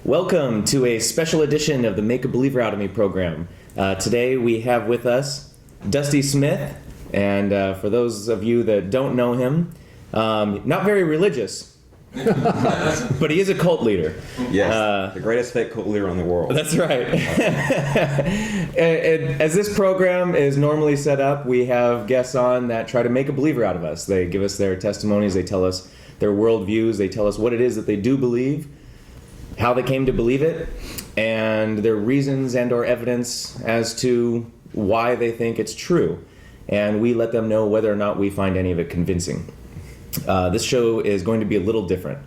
Welcome to a special edition of the Make a Believer Out of Me program. Today we have with us Dusty Smith, and for those of you that don't know him, not very religious, but he is a cult leader. Yes, the greatest fake cult leader in the world. That's right. and as this program is normally set up, we have guests on that try to make a believer out of us. They give us their testimonies, they tell us their worldviews, they tell us what it is that they do believe, how they came to believe it, and their reasons and or evidence as to why they think it's true. And we let them know whether or not we find any of it convincing. This show is going to be a little different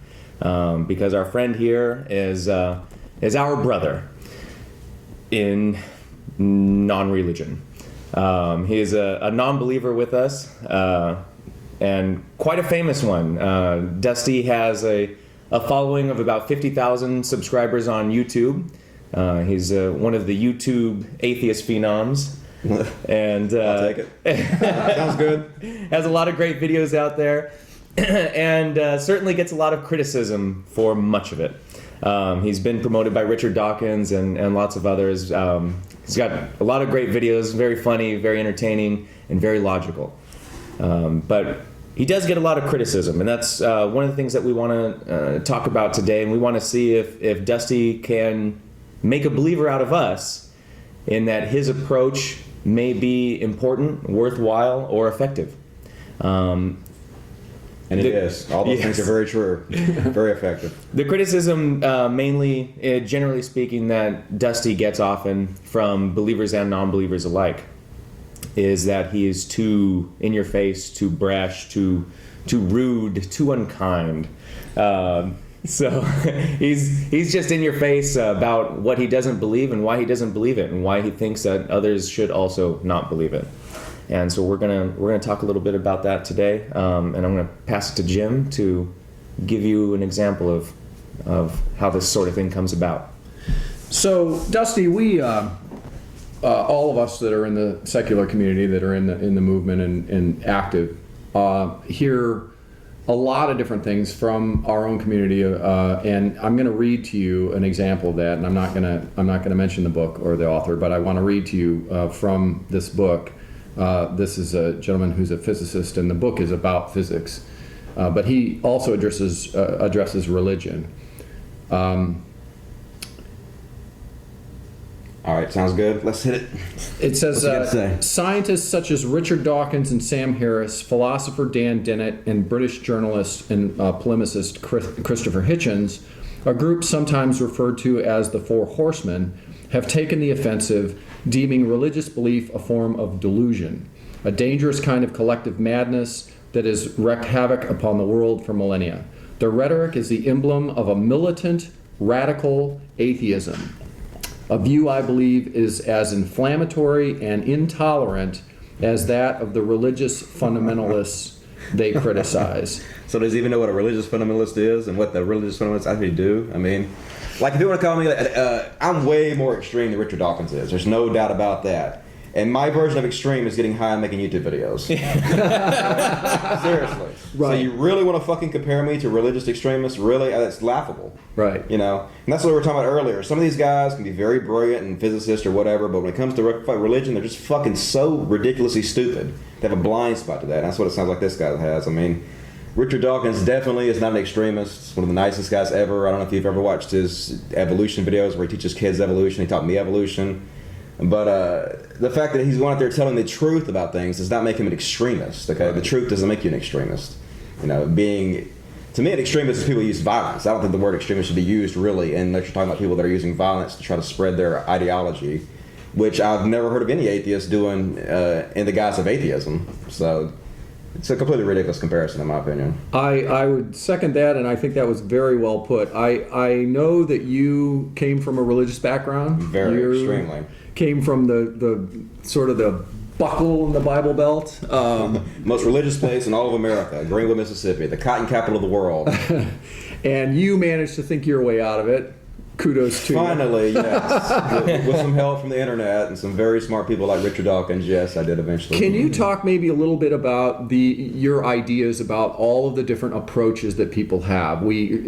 because our friend here is our brother in non-religion. He is a non-believer with us, and quite a famous one. Dusty has a following of about 50,000 subscribers on YouTube. He's one of the YouTube atheist phenoms. And I'll take it. Sounds good. Has a lot of great videos out there. And certainly gets a lot of criticism for much of it. He's been promoted by Richard Dawkins and lots of others. He's got a lot of great videos, very funny, very entertaining, and very logical. But he does get a lot of criticism, and that's one of the things that we want to talk about today. And we want to see if Dusty can make a believer out of us in that his approach may be important, worthwhile, or effective. And it is. All those things are very true. Very effective. The criticism mainly, generally speaking, that Dusty gets often from believers and non-believers alike is that he is too in-your-face, too brash, too rude, too unkind. So he's just in your face about what he doesn't believe and why he doesn't believe it and why he thinks that others should also not believe it. And so we're gonna talk a little bit about that today, and I'm gonna pass it to Jim to give you an example of how this sort of thing comes about. So Dusty, we all of us that are in the secular community, that are in the movement and active, hear a lot of different things from our own community, and I'm going to read to you an example of that. And I'm not going to mention the book or the author, but I want to read to you from this book. This is a gentleman who's a physicist, and the book is about physics, but he also addresses religion. All right, sounds good. Let's hit it. It says, scientists such as Richard Dawkins and Sam Harris, philosopher Dan Dennett, and British journalist and polemicist Christopher Hitchens, a group sometimes referred to as the Four Horsemen, have taken the offensive, deeming religious belief a form of delusion, a dangerous kind of collective madness that has wreaked havoc upon the world for millennia. Their rhetoric is the emblem of a militant, radical atheism. A view I believe is as inflammatory and intolerant as that of the religious fundamentalists they criticize. So does he even know what a religious fundamentalist is and what the religious fundamentalists actually do? I mean, like if you want to call me, I'm way more extreme than Richard Dawkins is. There's no doubt about that. And my version of extreme is getting high and making YouTube videos. Seriously. Right. So you really want to fucking compare me to religious extremists? Really? That's laughable. Right. You know? And that's what we were talking about earlier. Some of these guys can be very brilliant and physicists or whatever, but when it comes to religion, they're just fucking so ridiculously stupid. They have a blind spot to that. And that's what it sounds like this guy has. I mean, Richard Dawkins definitely is not an extremist. One of the nicest guys ever. I don't know if you've ever watched his evolution videos where he teaches kids evolution. He taught me evolution. But the fact that he's going out there telling the truth about things does not make him an extremist. Okay, right. The truth doesn't make you an extremist. You know, to me, an extremist is people who use violence. I don't think the word extremist should be used really unless you're talking about people that are using violence to try to spread their ideology, which I've never heard of any atheist doing in the guise of atheism. So it's a completely ridiculous comparison, in my opinion. I would second that, and I think that was very well put. I know that you came from a religious background. Extremely. Came from the sort of the buckle in the Bible Belt. Most religious place in all of America, Greenwood, Mississippi, the cotton capital of the world. And you managed to think your way out of it, Kudos to you. Finally, yes. With some help from the internet and some very smart people like Richard Dawkins, yes, I did eventually. Can you talk maybe a little bit about your ideas about all of the different approaches that people have?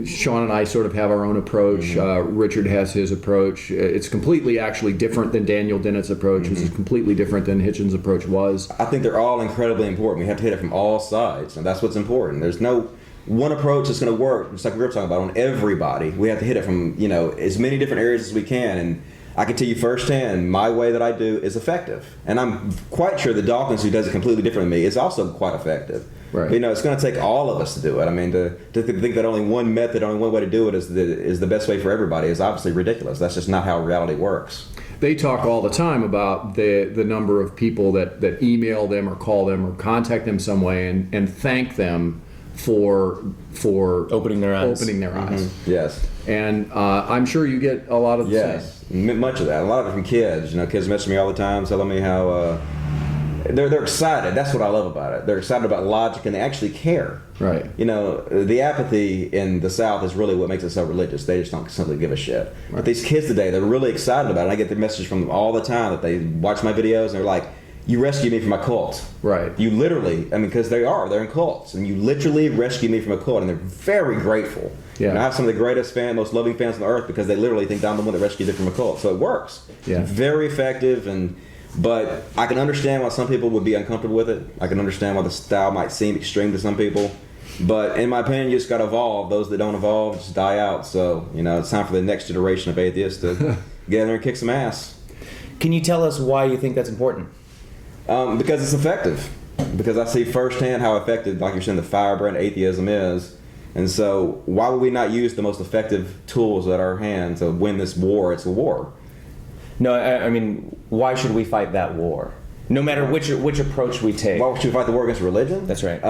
Sean and I sort of have our own approach. Richard has his approach. It's completely actually different than Daniel Dennett's approach, which is completely different than Hitchens' approach was. I think they're all incredibly important. We have to hit it from all sides, and that's what's important. There's no one approach that's going to work, just like we were talking about, on everybody. We have to hit it from, as many different areas as we can. And I can tell you firsthand, my way that I do is effective. And I'm quite sure that Dawkins, who does it completely different than me, is also quite effective. Right. But, it's going to take all of us to do it. I mean, to think that only one method, only one way to do it is the best way for everybody is obviously ridiculous. That's just not how reality works. They talk all the time about the number of people that email them or call them or contact them some way and thank them for opening their eyes. Yes. And I'm sure you get a lot of the same. Much of that. A lot of it from kids. Kids message me all the time, telling me how they're excited. That's what I love about it. They're excited about logic and they actually care. Right. The apathy in the South is really what makes it so religious. They just don't simply give a shit. Right. But these kids today, they're really excited about it. I get the message from them all the time that they watch my videos and they're like, "You rescued me from a cult." Right. You literally, because they're in cults, and you literally rescued me from a cult, and they're very grateful. Yeah. And I have some of the greatest most loving fans on the earth because they literally think I'm the one that rescued them from a cult. So it works. Yeah. It's very effective, but I can understand why some people would be uncomfortable with it. I can understand why the style might seem extreme to some people. But in my opinion, you just got to evolve. Those that don't evolve just die out. So, it's time for the next generation of atheists to get in there and kick some ass. Can you tell us why you think that's important? Because it's effective. Because I see firsthand how effective, like you're saying, the Firebrand atheism is. And so why would we not use the most effective tools at our hand to win this war? It's a war. No, I mean, why should we fight that war? No matter which approach we take. Why should we fight the war against religion? That's right.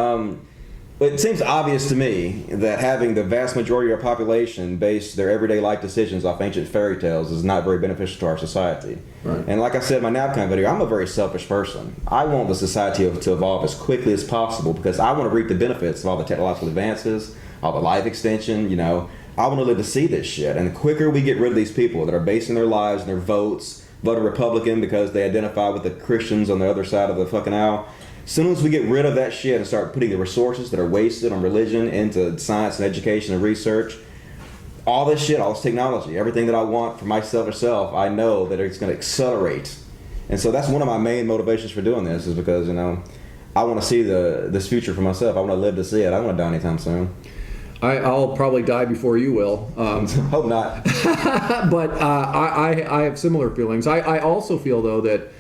It seems obvious to me that having the vast majority of our population base their everyday life decisions off ancient fairy tales is not very beneficial to our society. Right. And like I said in my NAPCON video, I'm a very selfish person. I want the society to evolve as quickly as possible because I want to reap the benefits of all the technological advances, all the life extension, I want to live to see this shit. And the quicker we get rid of these people that are basing their lives and their votes, voting Republican because they identify with the Christians on the other side of the fucking aisle, as soon as we get rid of that shit and start putting the resources that are wasted on religion into science and education and research, all this shit, all this technology, everything that I want for myself or self, I know that it's going to accelerate. And so that's one of my main motivations for doing this is because, I want to see this future for myself. I want to live to see it. I don't want to die anytime soon. I'll probably die before you will. Hope not. But I have similar feelings. I also feel, though, that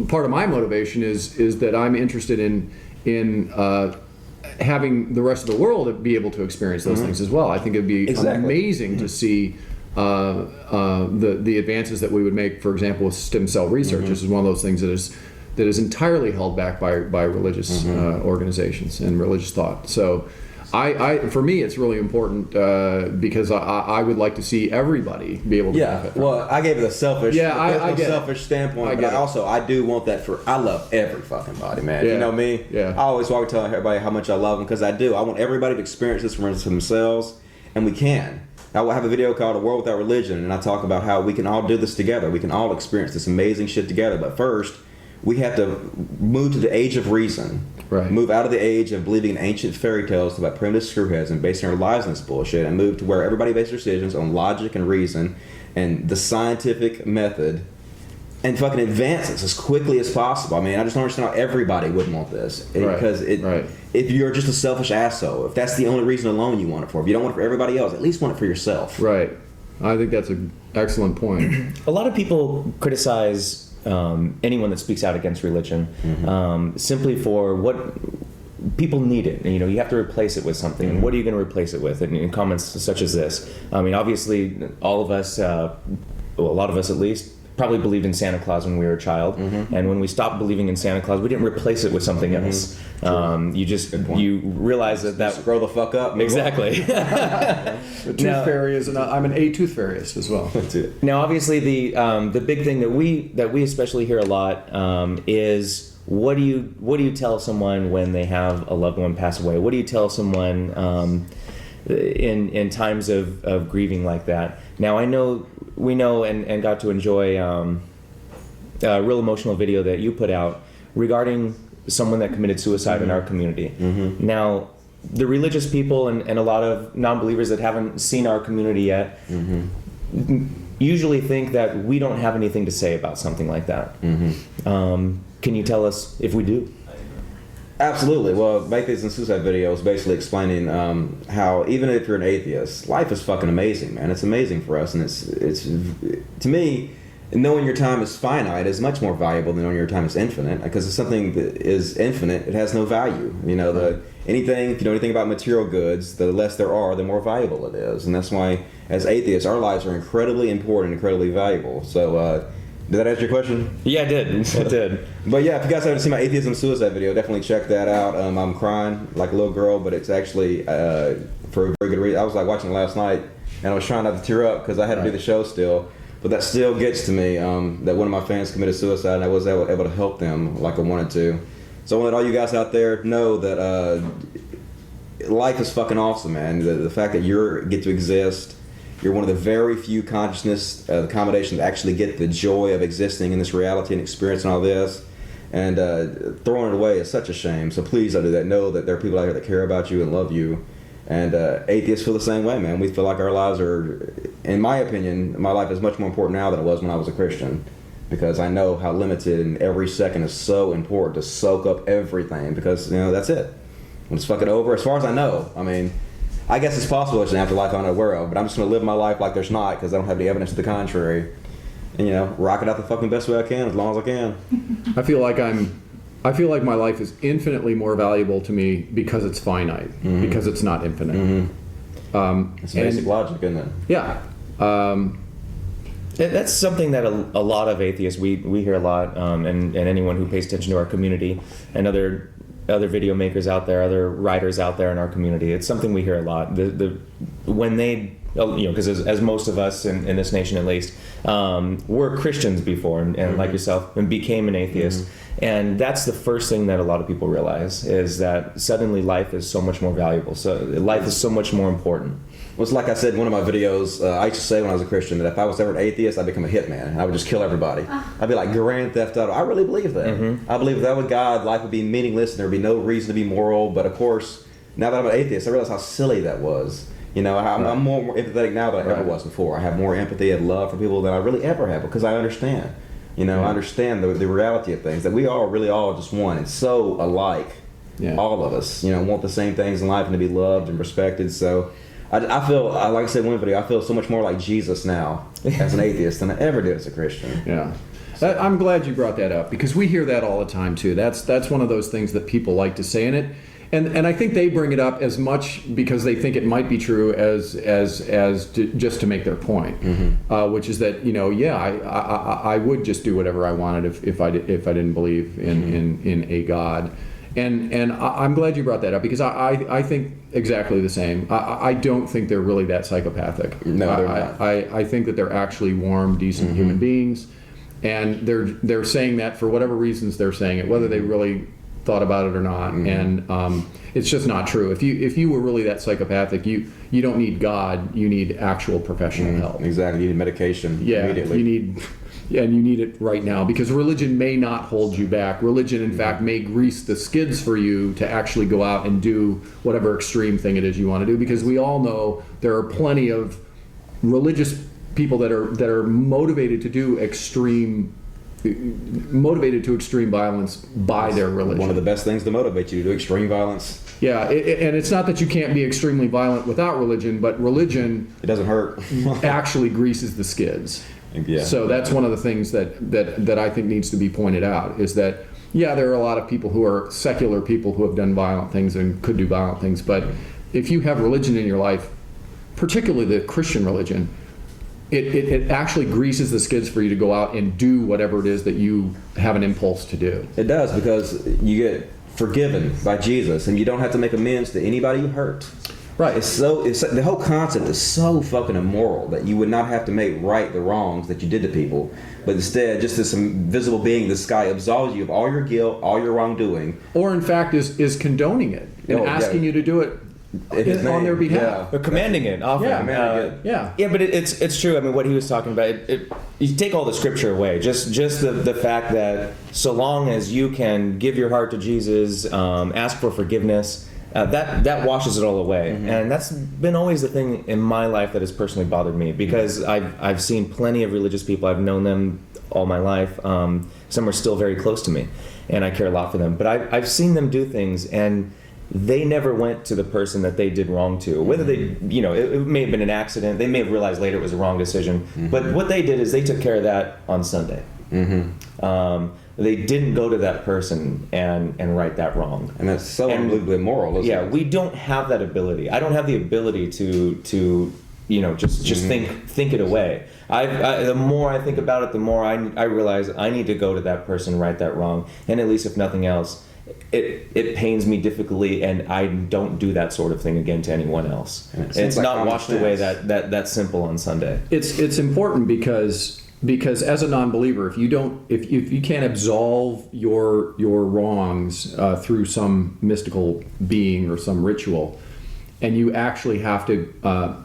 part of my motivation is that I'm interested in having the rest of the world be able to experience those things as well. I think it'd be amazing to see the advances that we would make, for example, with stem cell research. This is one of those things that is entirely held back by religious organizations and religious thought. So for me, it's really important because I would like to see everybody be able to benefit from it. Well, I gave it a selfish, I get selfish standpoint, but I do want that I love every fucking body, man. Yeah. You know me? Yeah. I always walk telling everybody how much I love them because I do. I want everybody to experience this for themselves, and we can. I will have a video called A World Without Religion, and I talk about how we can all do this together. We can all experience this amazing shit together, but first, we have to move to the age of reason. Right. Move out of the age of believing in ancient fairy tales about primitive screwheads and basing our lives on this bullshit and move to where everybody bases decisions on logic and reason and the scientific method and fucking advance this as quickly as possible. I mean, I just don't understand how everybody would want this. Because if you're just a selfish asshole, if that's the only reason alone you want it for, if you don't want it for everybody else, at least want it for yourself. Right. I think that's an excellent point. A lot of people criticize anyone that speaks out against religion simply for what people need it. You have to replace it with something. And what are you going to replace it with? And in comments such as this, I mean, obviously, all of us, a lot of us at least, probably believed in Santa Claus when we were a child, and when we stopped believing in Santa Claus, we didn't replace it with something else. You realize that Just grow the fuck up. Exactly. The tooth fairy is I'm an tooth fairyist as well. Now, obviously, the big thing that we especially hear a lot is what do you tell someone when they have a loved one pass away? What do you tell someone in times of grieving like that. Now we know and got to enjoy a real emotional video that you put out regarding someone that committed suicide in our community. Now, the religious people and a lot of non-believers that haven't seen our community yet usually think that we don't have anything to say about something like that. Can you tell us if we do? Absolutely. Well, Atheist and Suicide video is basically explaining how even if you're an atheist, life is fucking amazing, man. It's amazing for us, and it's to me, knowing your time is finite is much more valuable than knowing your time is infinite, because if something that is infinite, it has no value. You know, if you know anything about material goods, the less there are, the more valuable it is, and that's why, as atheists, our lives are incredibly important, incredibly valuable. So, did that answer your question? Yeah, it did. It did. But yeah, if you guys haven't seen my Atheism Suicide video, definitely check that out. I'm crying like a little girl, but it's actually for a very good reason. I was like watching it last night, and I was trying not to tear up because I had to do the show still. But that still gets to me, that one of my fans committed suicide, and I was able to help them like I wanted to. So I want to let all you guys out there know that life is fucking awesome, man. The fact that you get to exist, you're one of the very few consciousness accommodations that actually get the joy of existing in this reality and experiencing all this. And throwing it away is such a shame. So please don't do that. Know that there are people out here that care about you and love you. And atheists feel the same way, man. We feel like our lives are, in my opinion, my life is much more important now than it was when I was a Christian. Because I know how limited, and every second is so important to soak up everything. Because, you know, that's it. When it's fucking over, as far as I know, I mean, I guess it's possible there's an afterlife I'm not aware of, but I'm just going to live my life like there's not, because I don't have any evidence to the contrary. And, you know, rock it out the fucking best way I can, as long as I can. I feel like my life is infinitely more valuable to me because it's finite, because it's not infinite. It's basic logic, isn't it? Yeah. That's something that a lot of atheists, we hear a lot, and anyone who pays attention to our community and other video makers out there, other writers out there in our community, it's something we hear a lot. When they, you know, because as most of us in this nation at least, were Christians before, and like yourself, and became an atheist. And that's the first thing that a lot of people realize, is that suddenly life is so much more valuable. So life is so much more important. Well, it's like I said in one of my videos, I used to say when I was a Christian that if I was ever an atheist, I'd become a hitman. I would just kill everybody. I'd be like Grand Theft Auto. I really believe that. I believe without with God, life would be meaningless and there would be no reason to be moral. But of course, now that I'm an atheist, I realize how silly that was. You know, I'm more empathetic now than I ever was before. I have more empathy and love for people than I really ever have, because I understand. You know, I understand the reality of things, that we are really all just one and so alike. All of us, you know, want the same things in life and to be loved and respected. So I feel, like I said in one video, I feel so much more like Jesus now as an atheist than I ever did as a Christian. Yeah. I'm glad you brought that up, because we hear that all the time too. That's one of those things that people like to say in it. And I think they bring it up as much because they think it might be true as just to make their point, which is that, you know, I would just do whatever I wanted if I didn't believe in a God, and I'm glad you brought that up, because I think exactly the same. I don't think they're really that psychopathic. No, they're not. I think that they're actually warm, decent human beings, and they're saying that for whatever reasons they're saying it, whether they really thought about it or not, and it's just not true. If you were really that psychopathic, you don't need God. You need actual professional help. Exactly, you need medication immediately. You need it right now, because religion may not hold you back. Religion, in fact, may grease the skids for you to actually go out and do whatever extreme thing it is you want to do. Because we all know there are plenty of religious people that are motivated to extreme violence by their religion. One of the best things to motivate you to do extreme violence. Yeah, and it's not that you can't be extremely violent without religion, but religion, it doesn't hurt. actually greases the skids. Yeah. So that's one of the things that I think needs to be pointed out, is that, yeah, there are a lot of people who are secular people who have done violent things and could do violent things, but if you have religion in your life, particularly the Christian religion, it actually greases the skids for you to go out and do whatever it is that you have an impulse to do. It does, because you get forgiven by Jesus, and you don't have to make amends to anybody you hurt. Right. It's the whole concept is so fucking immoral that you would not have to make right the wrongs that you did to people, but instead, just this invisible being in the sky absolves you of all your guilt, all your wrongdoing, or in fact is condoning it and asking you to do it on their behalf. They're commanding it often. Yeah. Yeah, but it's true. I mean, what he was talking about, you take all the scripture away. Just the fact that so long as you can give your heart to Jesus, ask for forgiveness, that washes it all away. And that's been always the thing in my life that has personally bothered me, because I've seen plenty of religious people. I've known them all my life. Some are still very close to me, and I care a lot for them. But I've seen them do things, and they never went to the person that they did wrong to. Whether they, it may have been an accident. They may have realized later it was a wrong decision. But what they did is they took care of that on Sunday. They didn't go to that person and right that wrong. And that's so unbelievably immoral, isn't it? Yeah, we don't have that ability. I don't have the ability to just think it away. The more I think about it, the more I realize I need to go to that person, right that wrong. And at least if nothing else, it pains me difficultly, and I don't do that sort of thing again to anyone else. It's like not washed away that simple on Sunday. It's important because as a non-believer, if you can't absolve your wrongs through some mystical being or some ritual, and you actually have to,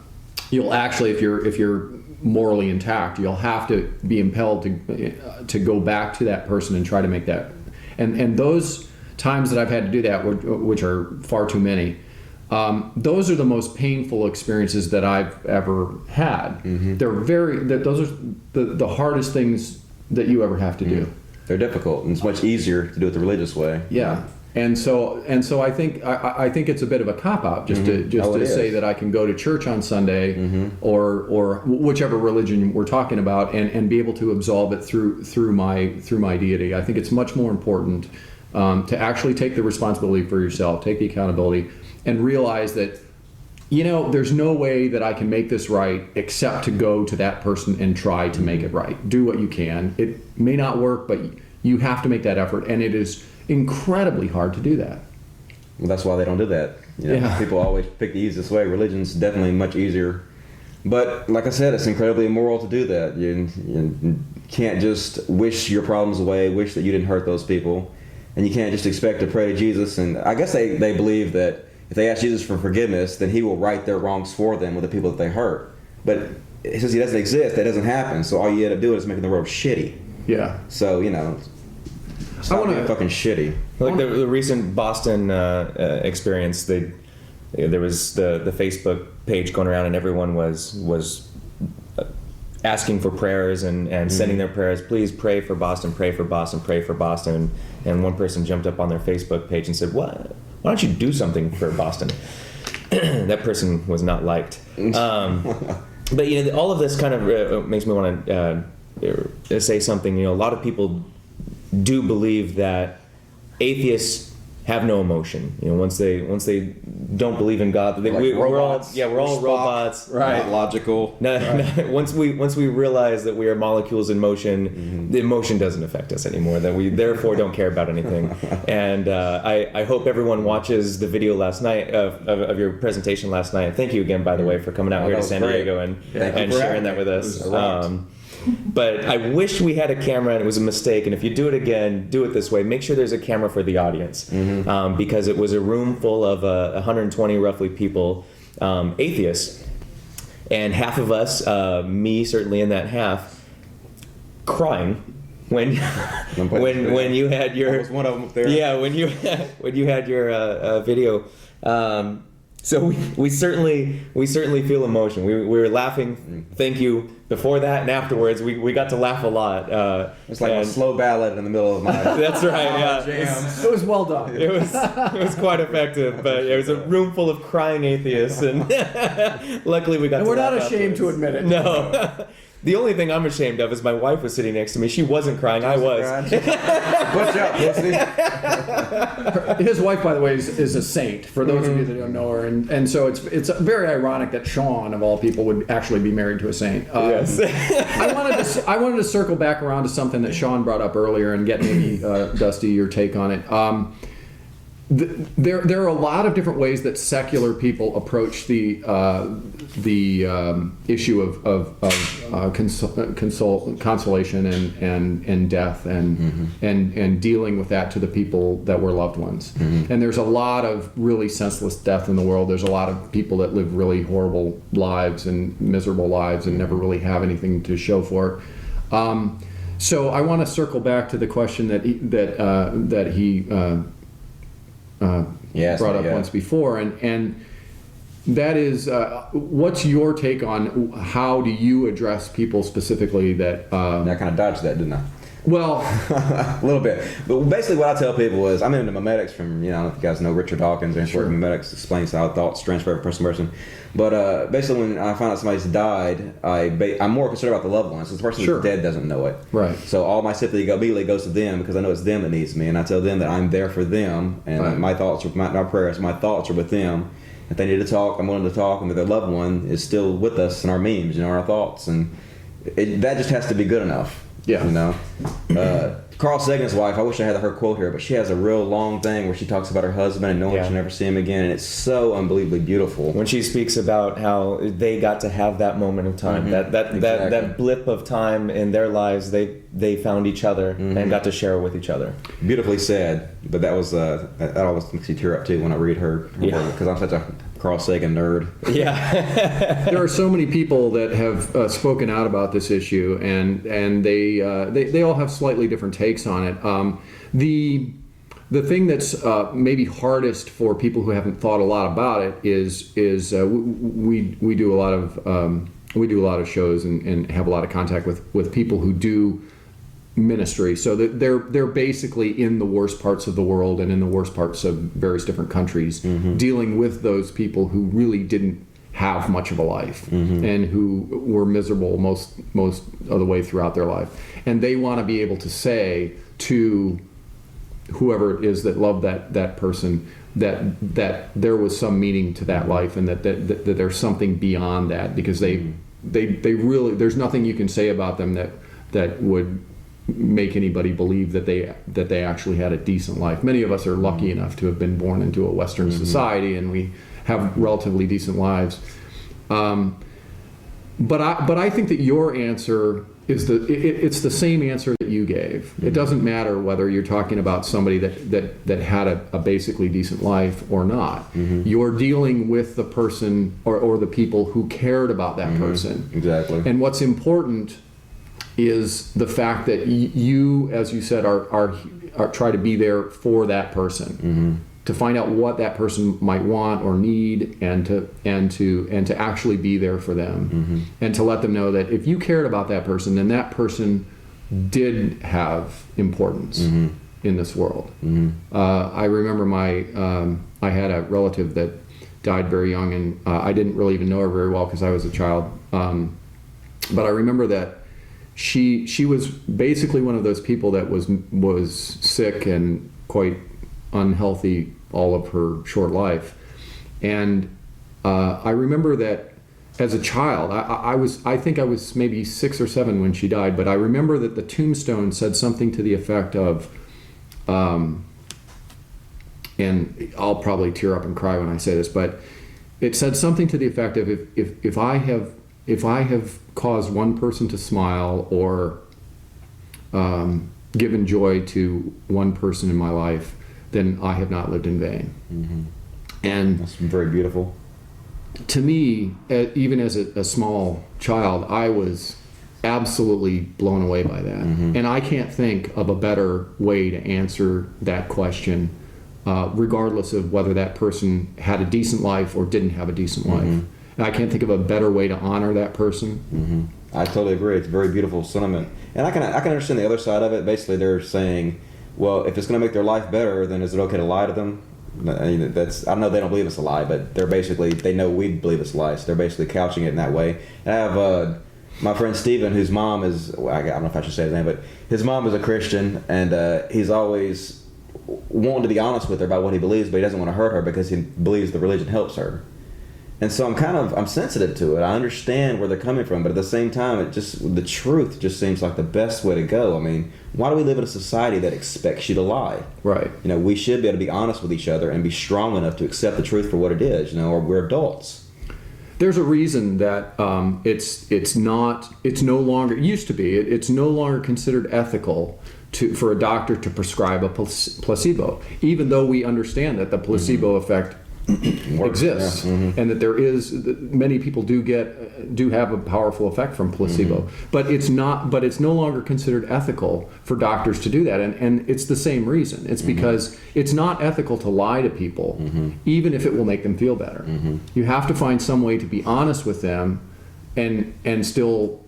you'll actually, if you're morally intact, you'll have to be impelled to go back to that person and try to make that. And those times that I've had to do that, which are far too many, those are the most painful experiences that I've ever had. Those are the hardest things that you ever have to do. They're difficult, and it's much easier to do it the religious way. Yeah. And so I think it's a bit of a cop-out just to say that I can go to church on Sunday or whichever religion we're talking about and be able to absolve it through my deity. I think it's much more important to actually take the responsibility for yourself, take the accountability, and realize that there's no way that I can make this right except to go to that person and try to make it right. Do what you can. It may not work, but you have to make that effort, and it is incredibly hard to do that. Well, that's why they don't do that. People always pick the easiest way. Religion's definitely much easier. But like I said, it's incredibly immoral to do that. You can't just wish your problems away, wish that you didn't hurt those people, and you can't just expect to pray to Jesus. And I guess they believe that if they ask Jesus for forgiveness, then he will right their wrongs for them with the people that they hurt. But since he doesn't exist, that doesn't happen. So all you end up doing is making the world shitty. Yeah. So, stop being fucking shitty. Like the recent Boston experience, there was the Facebook page going around, and everyone was asking for prayers and sending their prayers. Please pray for Boston, pray for Boston, pray for Boston. And one person jumped up on their Facebook page and said, "What? Why don't you do something for Boston?" That person was not liked. But all of this kind of makes me want to say something. A lot of people do believe that atheists have no emotion. Once they don't believe in God, we're all robots, right? Not logical. No, once we realize that we are molecules in motion, the emotion doesn't affect us anymore. That we therefore don't care about anything. And I hope everyone watches the video last night of your presentation last night. Thank you again, by the way, for coming out here to San Diego and sharing that with us. But I wish we had a camera, and it was a mistake. And if you do it again, do it this way. Make sure there's a camera for the audience, because it was a room full of 120 roughly people, atheists, and half of us, me certainly in that half, crying when you had your. I was one of them there. Yeah, when you had your video. So we certainly feel emotion. We were laughing. Thank you. Before that and afterwards, we got to laugh a lot. It's like a slow ballad in the middle of my. That's right. Yeah, it was well done. It was quite effective. But it was a room full of crying atheists, and luckily we got. And to we're not laugh ashamed afterwards. to admit it. No. The only thing I'm ashamed of is my wife was sitting next to me. She wasn't crying. I was. What's up, pussy? His wife, by the way, is a saint, for those of you that don't know her. And so it's very ironic that Sean, of all people, would actually be married to a saint. Yes. I wanted to circle back around to something that Sean brought up earlier and get maybe, Dusty, your take on it. there are a lot of different ways that secular people approach the issue of consolation and death and dealing with that to the people that were loved ones. And there's a lot of really senseless death in the world. There's a lot of people that live really horrible lives and miserable lives and never really have anything to show for it. So I want to circle back to the question that he brought up once before, and that is, what's your take on how do you address people specifically that... I kind of dodged that, didn't I? Well... a little bit. But basically what I tell people is, I'm into memetics from, I don't know if you guys know Richard Dawkins, and sure. Memetics explains how thoughts transfer from person to person. But basically when I find out somebody's died, I'm more concerned about the loved ones. So the person who's dead doesn't know it. Right. So all my sympathy immediately goes to them because I know it's them that needs me. And I tell them that I'm there for them. And my thoughts are, my prayers, my thoughts are with them. If they need to talk, I'm willing to talk, and that their loved one is still with us in our memes, our thoughts, and that just has to be good enough. Yeah. Carl Sagan's wife, I wish I had her quote here, but she has a real long thing where she talks about her husband and no one should never see him again, and it's so unbelievably beautiful. When she speaks about how they got to have that moment of time, that blip of time in their lives, they found each other and got to share it with each other. Beautifully said, but that was that always makes you tear up too when I read her work, because I'm such a Carl Sagan nerd. Yeah. There are so many people that have spoken out about this issue, and they all have slightly different takes on it. The thing that's maybe hardest for people who haven't thought a lot about it is we do a lot of shows and have a lot of contact with people who do ministry, so that they're basically in the worst parts of the world and in the worst parts of various different countries, dealing with those people who really didn't have much of a life and who were miserable most of the way throughout their life, and they want to be able to say to whoever it is that loved that person that there was some meaning to that life, and that there's something beyond that, because they really, there's nothing you can say about them that would make anybody believe that they actually had a decent life. Many of us are lucky enough to have been born into a Western society, and we have relatively decent lives. But I think that your answer is it's the same answer that you gave. It doesn't matter whether you're talking about somebody that had a basically decent life or not. You're dealing with the person or the people who cared about that person. Exactly. And what's important is the fact that you, as you said, are try to be there for that person, to find out what that person might want or need, and to actually be there for them, and to let them know that if you cared about that person, then that person did have importance in this world. I remember I had a relative that died very young, and I didn't really even know her very well because I was a child, but I remember that she was basically one of those people that was sick and quite unhealthy all of her short life, and I remember that as a child, I think I was maybe 6 or 7 when she died, but I remember that the tombstone said something to the effect of, and I'll probably tear up and cry when I say this, but it said something to the effect of, if I have caused one person to smile or given joy to one person in my life, then I have not lived in vain. And that's very beautiful. To me, even as a small child, I was absolutely blown away by that. And I can't think of a better way to answer that question, regardless of whether that person had a decent life or didn't have a decent life. And I can't think of a better way to honor that person. I totally agree. It's a very beautiful sentiment, and I can understand the other side of it. Basically, they're saying, well, if it's going to make their life better, then is it okay to lie to them? I know they don't believe it's a lie, but they know we believe it's a lie, so they're basically couching it in that way. And I have my friend Steven, whose mom is, I don't know if I should say his name, but his mom is a Christian, and he's always wanting to be honest with her about what he believes, but he doesn't want to hurt her because he believes the religion helps her. And so I'm sensitive to it. I understand where they're coming from, but at the same time, the truth just seems like the best way to go. I mean, why do we live in a society that expects you to lie? Right. You know, we should be able to be honest with each other and be strong enough to accept the truth for what it is. You know, or we're adults. There's a reason that it's no longer, it used to be, it's no longer considered ethical for a doctor to prescribe a placebo, even though we understand that the placebo effect exists, and that many people do have a powerful effect from placebo, but it's no longer considered ethical for doctors to do that, and it's the same reason. It's because it's not ethical to lie to people, even if it will make them feel better. You have to find some way to be honest with them and still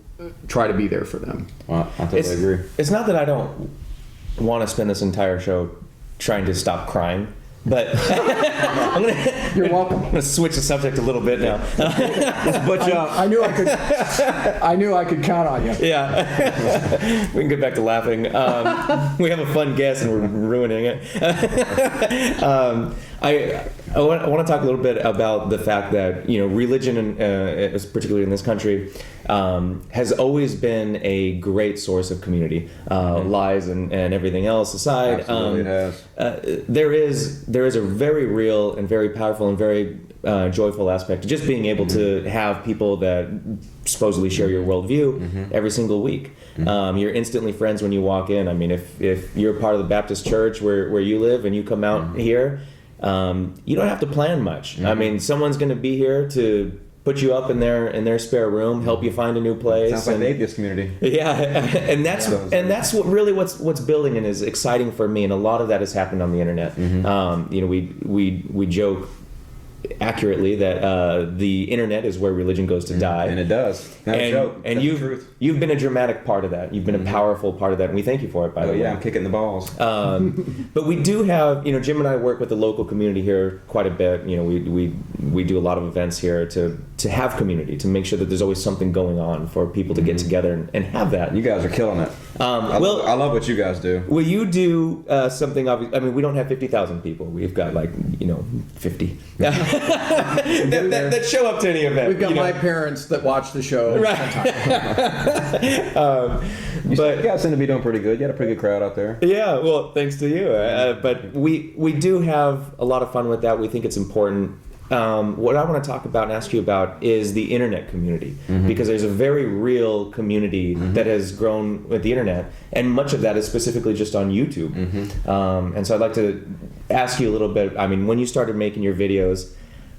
try to be there for them. Well, I totally agree. It's not that I don't want to spend this entire show trying to stop crime. But You're welcome. I'm gonna switch the subject a little bit now. But I knew I could count on you. Yeah, we can get back to laughing. We have a fun guest and we're ruining it. I want to talk a little bit about the fact that religion, particularly in this country, has always been a great source of community. Lies and everything else aside, absolutely it has. There is a very real and very powerful and very joyful aspect to just being able to have people that supposedly share your worldview every single week. You're instantly friends when you walk in. I mean, if you're part of the Baptist church where you live and you come out here, you don't have to plan much. I mean, someone's going to be here to put you up in their spare room, help you find a new place. Sounds like the atheist community. Yeah, and that's what's building and is exciting for me, and a lot of that has happened on the internet. We joke accurately that the internet is where religion goes to die, and it does. And you've been a dramatic part of that. You've been a powerful part of that, and we thank you for it. By the way, yeah, I'm kicking the balls. But we do have, Jim and I work with the local community here quite a bit. We do a lot of events here to have community, to make sure that there's always something going on for people to get together and have that. You guys are killing it. I love what you guys do. Well, you do something obvious. I mean, we don't have 50,000 people. We've got 50 that show up to any event. We've got my parents that watch the show. Right. You guys seem to be doing pretty good. You had a pretty good crowd out there. Yeah, well, thanks to you. But we do have a lot of fun with that. We think it's important. What I want to talk about and ask you about is the internet community, because there's a very real community that has grown with the internet, and much of that is specifically just on YouTube. And so I'd like to ask you a little bit. I mean, when you started making your videos,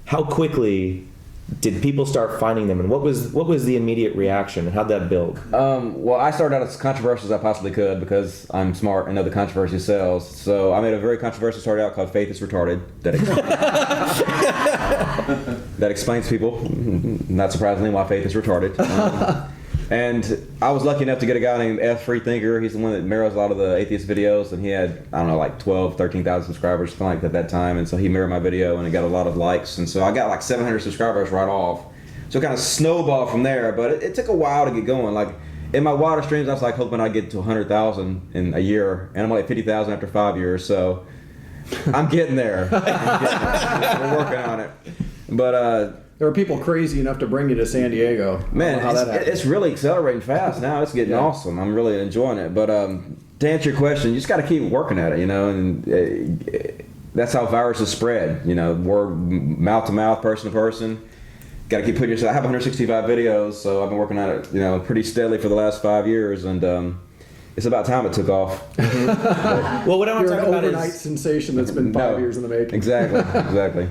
how quickly did people start finding them, and what was the immediate reaction, and how'd that build? Well, I started out as controversial as I possibly could because I'm smart and know the controversy sells. So I made a very controversial start out called "Faith is Retarded." That explains people, not surprisingly, why faith is retarded. And I was lucky enough to get a guy named F. Freethinker. He's the one that mirrors a lot of the atheist videos, and he had, I don't know, like 12, 13,000 subscribers, something like that at that time. And so he mirrored my video, and it got a lot of likes. And so I got like 700 subscribers right off. So it kind of snowballed from there, but it took a while to get going. Like in my wildest dreams, I was like hoping I'd get to 100,000 in a year, and I'm like 50,000 after 5 years. So I'm getting there. We're working on it. But there are people crazy enough to bring you to San Diego. Man, it's really accelerating fast now. It's getting awesome. I'm really enjoying it. But to answer your question, you just got to keep working at it, and that's how viruses spread. Word, mouth to mouth, person to person. Got to keep putting yourself. I have 165 videos, so I've been working at it, pretty steadily for the last 5 years, and it's about time it took off. Well, what I want to talk about is an overnight sensation that's been 5 years in the making. Exactly.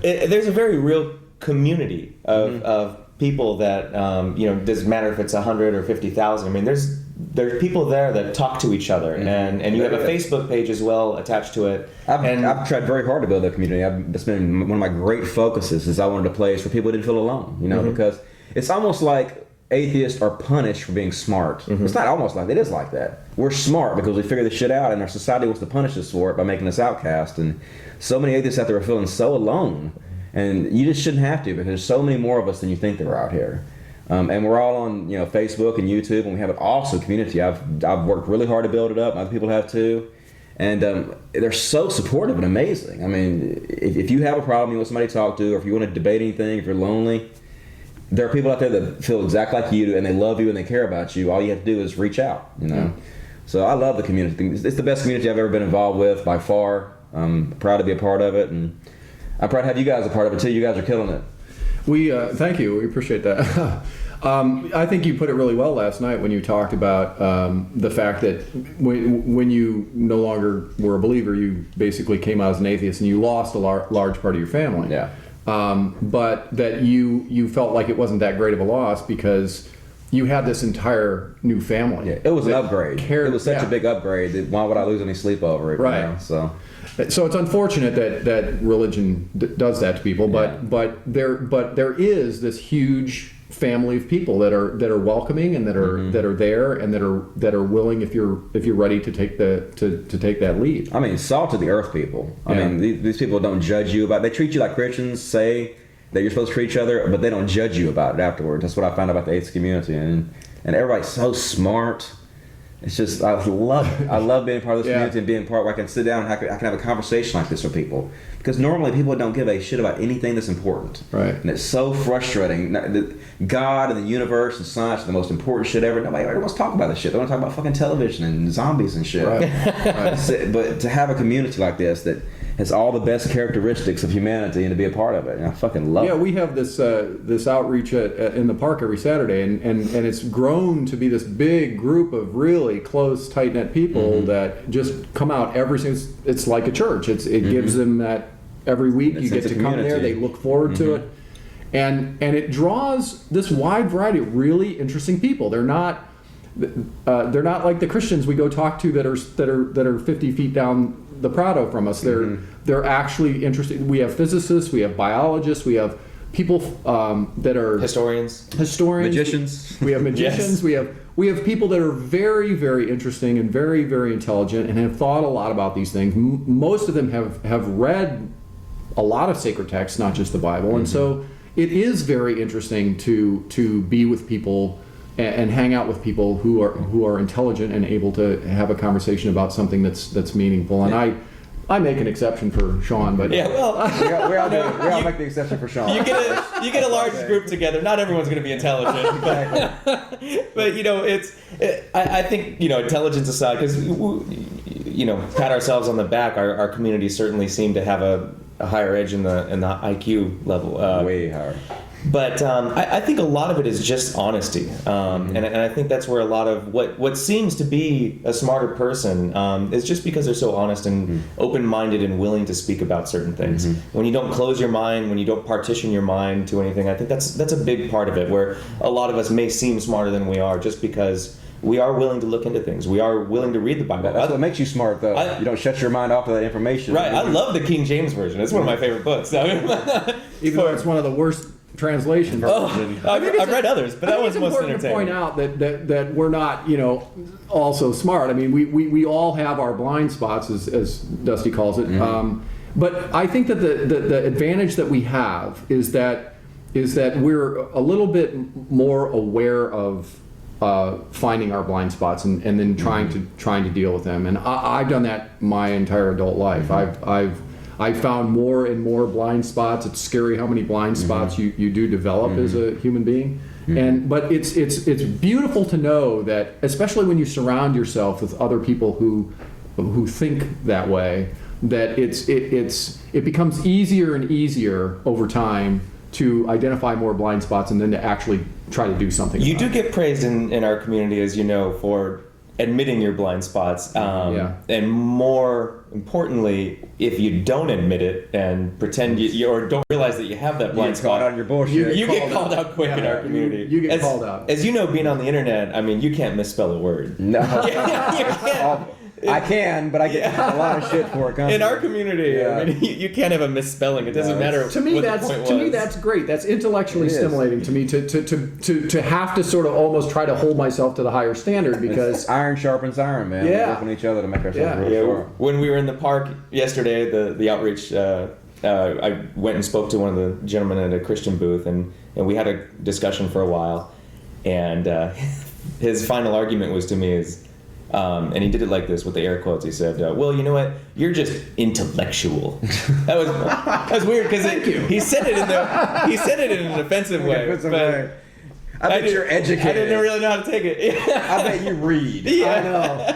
There's a very real community of people that doesn't matter if it's 100 or 50,000. I mean, there's people there that talk to each other, and you have a Facebook page as well attached to it. I've tried very hard to build that community. That's been one of my great focuses. Is I wanted a place where people didn't feel alone. Because it's almost like atheists are punished for being smart. It's not almost like it is like that. We're smart because we figure this shit out, and our society wants to punish us for it by making us outcast. And so many atheists out there are feeling so alone. And you just shouldn't have to, because there's so many more of us than you think that are out here. And we're all on Facebook and YouTube, and we have an awesome community. I've worked really hard to build it up. Other people have too. And they're so supportive and amazing. I mean, if you have a problem, you want somebody to talk to, or if you want to debate anything, if you're lonely, there are people out there that feel exactly like you do, and they love you and they care about you. All you have to do is reach out, you know. Yeah. So I love the community. It's the best community I've ever been involved with by far. I'm proud to be a part of it, and I'm proud to have you guys a part of it too. You guys are killing it. We thank you. We appreciate that. I think you put it really well last night when you talked about the fact that when you no longer were a believer, you basically came out as an atheist, and you lost a large part of your family. Yeah. But that you felt like it wasn't that great of a loss because you had this entire new family. Yeah, it was an upgrade. It was such a big upgrade that why would I lose any sleep over it? Right. You know? So it's unfortunate that religion does that to people, but there is this huge family of people that are welcoming and that are there and that are willing if you're ready to take that lead. I mean, salt of the earth people. I mean, these people don't judge you about. They treat you like Christians say that you're supposed to treat each other, but they don't judge you about it afterwards. That's what I found about the atheist community, and everybody's so smart. It's just, I love it. I love being part of this community and being part where I can sit down and I can have a conversation like this with people. Because normally people don't give a shit about anything that's important. Right. And it's so frustrating. God and the universe and science are the most important shit ever. Nobody wants to talk about this shit. They want to talk about fucking television and zombies and shit. Right. But to have a community like this that has all the best characteristics of humanity and to be a part of it, and I fucking love it. Yeah, we have this outreach in the park every Saturday, and it's grown to be this big group of really close, tight-knit people that just come out every single. It's like a church. It gives them that every week you get to come there. They look forward to it, and it draws this wide variety of really interesting people. They're not like the Christians we go talk to that are 50 feet down the Prado from us. They're actually interested. We have physicists, we have biologists, we have people that are historians, magicians. We have magicians. Yes. We have people that are very, very interesting and very, very intelligent and have thought a lot about these things. Most of them have read a lot of sacred texts, not just the Bible, and so it is very interesting to be with people and hang out with people who are intelligent and able to have a conversation about something that's meaningful. And I make an exception for Sean, but we all make the exception for Sean. You get a large group together. Not everyone's going to be intelligent, but you know, I think, you know, intelligence aside, because pat ourselves on the back. Our community certainly seemed to have a higher edge in the IQ level, way higher. But I think a lot of it is just honesty, and I think that's where a lot of what seems to be a smarter person is just because they're so honest and open-minded and willing to speak about certain things. When you don't close your mind, when you don't partition your mind to anything, I think that's a big part of it. Where a lot of us may seem smarter than we are, just because we are willing to look into things. We are willing to read the Bible. That's what makes you smart, though. You don't shut your mind off to that information. Right. I love the King James Version. It's one of my favorite books. Even though it's one of the worst translations. I've read others, but that one's most entertaining. It's important to point out that we're not, all so smart. I mean, we all have our blind spots, as Dusty calls it. But I think that the advantage that we have is that we're a little bit more aware of finding our blind spots and then trying to deal with them. And I've done that my entire adult life. I've found more and more blind spots. It's scary how many blind spots you do develop as a human being. But it's beautiful to know that, especially when you surround yourself with other people who think that way, that it becomes easier and easier over time to identify more blind spots and then to actually try to do something. You do get praised in our community, as you know, for admitting your blind spots, and more importantly, if you don't admit it and pretend you or don't realize that you have that blind spot, called out your bullshit. You get called out quick in our community. You get called out. As you know, being on the internet, I mean, you can't misspell a word. No, you can't. I can, but I get a lot of shit for it. In our community, I mean, you can't have a misspelling. It doesn't matter. To me, that's great. That's intellectually stimulating to me to have to sort of almost try to hold myself to the higher standard, because iron sharpens iron, man. Yeah. We work on each other to make ourselves real sharp. When we were in the park yesterday, the outreach, I went and spoke to one of the gentlemen at a Christian booth, and we had a discussion for a while, and his final argument was to me is, And he did it like this with the air quotes. He said, "Well, you know what? You're just intellectual." That was weird because he said it in an offensive way. But I bet you're educated. I didn't really know how to take it. I bet you read. Yeah. I know.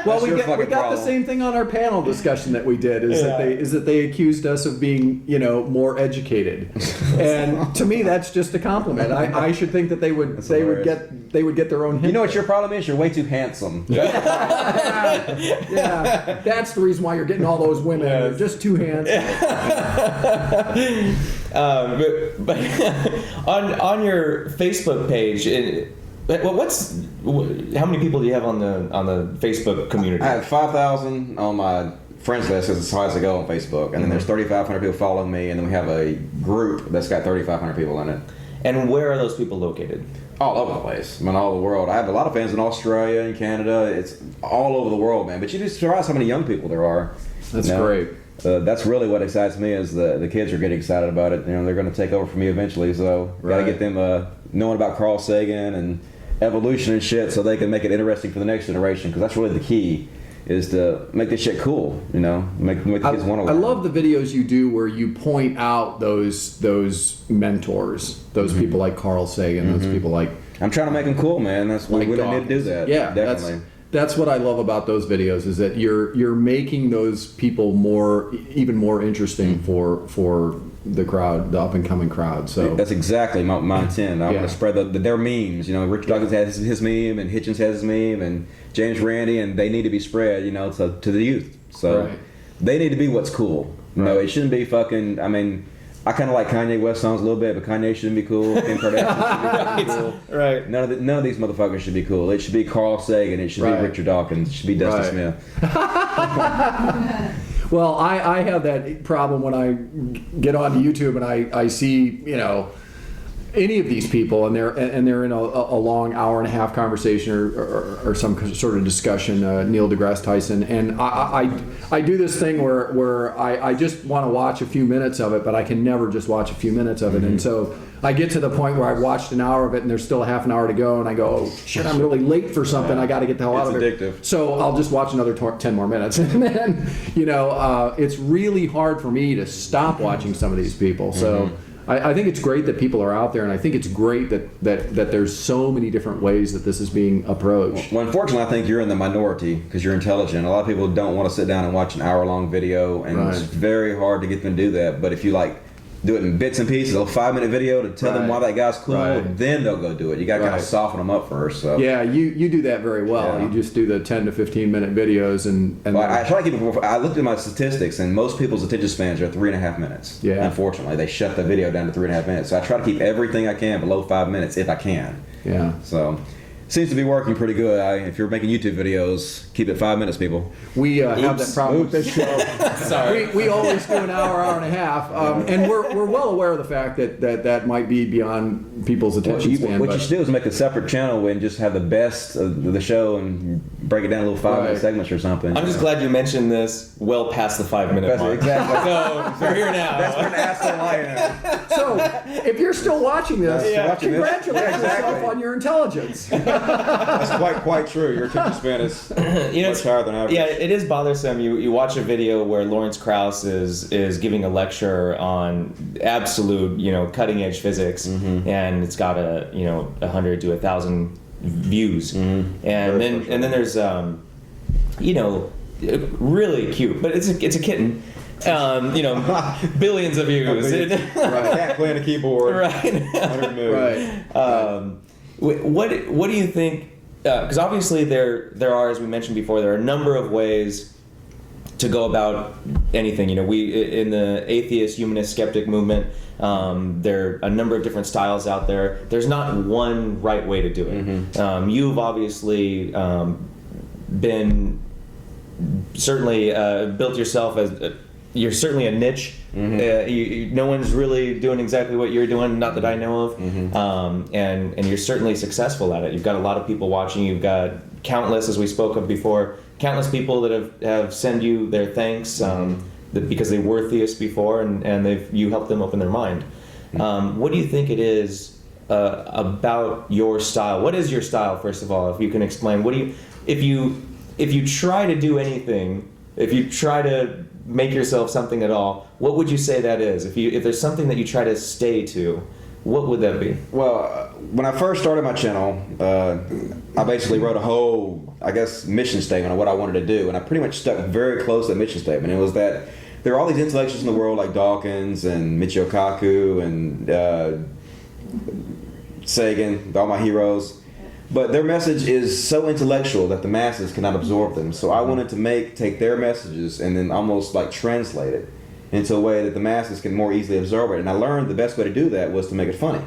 Well, we got the same thing on our panel discussion that we did. Is that they accused us of being, more educated, and to me that's just a compliment. I should think that they would get their own hint. You know what your problem is? You're way too handsome. Yeah, that's the reason why you're getting all those women. Yes. They're just too handsome. But on your Facebook page, how many people do you have on the Facebook community? I have 5,000 on my friends list because it's as high as I go on Facebook, and then there's 3,500 people following me, and then we have a group that's got 3,500 people in it. And where are those people located? All over the place. I mean, all over the world. I have a lot of fans in Australia and Canada. It's all over the world, man. But you just realize how many young people there are. That's great. That's really what excites me is the kids are getting excited about it. They're going to take over for me eventually, so got to get them knowing about Carl Sagan and evolution and shit so they can make it interesting for the next generation, because that's really the key, is to make this shit cool, make the kids want to learn. I love the videos you do where you point out those mentors, those people like Carl Sagan, those people like... I'm trying to make them cool, man. That's why we don't need to do that. Yeah, definitely. That's what I love about those videos, is that you're making those people even more interesting for the crowd, the up and coming crowd. So that's exactly my intent. I want to spread their memes. Richard Dawkins has his meme, and Hitchens has his meme, and James Randi, and they need to be spread, to the youth. So they need to be what's cool. It shouldn't be fucking. I mean, I kind of like Kanye West songs a little bit, but Kanye shouldn't be cool. Kim Kardashian shouldn't be cool. Right. None of these motherfuckers should be cool. It should be Carl Sagan. It should be Richard Dawkins. It should be Dusty Smith. Well, I have that problem when I get onto YouTube and I see, any of these people and they're in a long hour and a half conversation or some sort of discussion, Neil deGrasse Tyson, and I do this thing where I just want to watch a few minutes of it, but I can never just watch a few minutes of it, and so I get to the point where I've watched an hour of it and there's still a half an hour to go, and I go, oh shit, I'm really late for something. I got to get the hell out of it. It's addictive. So I'll just watch another 10 more minutes, and then it's really hard for me to stop watching some of these people. So I think it's great that people are out there, and I think it's great that there's so many different ways that this is being approached. Well, unfortunately, I think you're in the minority because you're intelligent. A lot of people don't want to sit down and watch an hour-long video, and it's very hard to get them to do that. But if you do it in bits and pieces, a 5-minute video to tell them why that guy's cool, then they'll go do it. You got to kind of soften them up first. So. Yeah, you do that very well. You just do the 10 to 15 minute videos, and I try to keep it. I looked at my statistics, and most people's attention spans are 3.5 minutes. Yeah. Unfortunately, they shut the video down to 3.5 minutes. So I try to keep everything I can below 5 minutes if I can. Yeah. So. Seems to be working pretty good. If you're making YouTube videos, keep it 5 minutes, people. We have that problem with this show. Sorry. We always do an hour and a half, and we're well aware of the fact that might be beyond people's attention span. What you should do is make a separate channel and just have the best of the show and break it down in little 5-minute segments or something. I'm just glad you mentioned this well past the 5-minute mark. Exactly. So we're here now. That's what an asshole I am. So if you're still watching this, congratulate yourself on your intelligence. That's quite true. Your attention span is much higher than average. Yeah, it is bothersome. You watch a video where Lawrence Krauss is giving a lecture on absolute, cutting edge physics, and it's got 100 to 1,000 views, and then there's really cute, but it's a kitten. Billions of views. Cat playing a keyboard. Right. 100 million. What do you think? Because obviously there are, as we mentioned before, there are a number of ways to go about anything. We in the atheist, humanist, skeptic movement, there are a number of different styles out there. There's not one right way to do it. You've obviously been certainly built yourself as you're certainly a niche. No one's really doing exactly what you're doing, not that I know of. And you're certainly successful at it. You've got a lot of people watching. You've got countless, as we spoke of before, countless people that have sent you their thanks because they were theists before, and you helped them open their mind. What do you think it is about your style? What is your style, first of all, if you can explain? if you try to do anything, if you try to make yourself something at all, what would you say that is? If there's something that you try to stay to, what would that be? Well, when I first started my channel, I basically wrote a whole, I guess, mission statement on what I wanted to do, and I pretty much stuck very close to that mission statement. It was that there are all these intellectuals in the world like Dawkins and Michio Kaku and Sagan, all my heroes, but their message is so intellectual that the masses cannot absorb them. So I wanted to take their messages and then almost like translate it into a way that the masses can more easily absorb it. And I learned the best way to do that was to make it funny.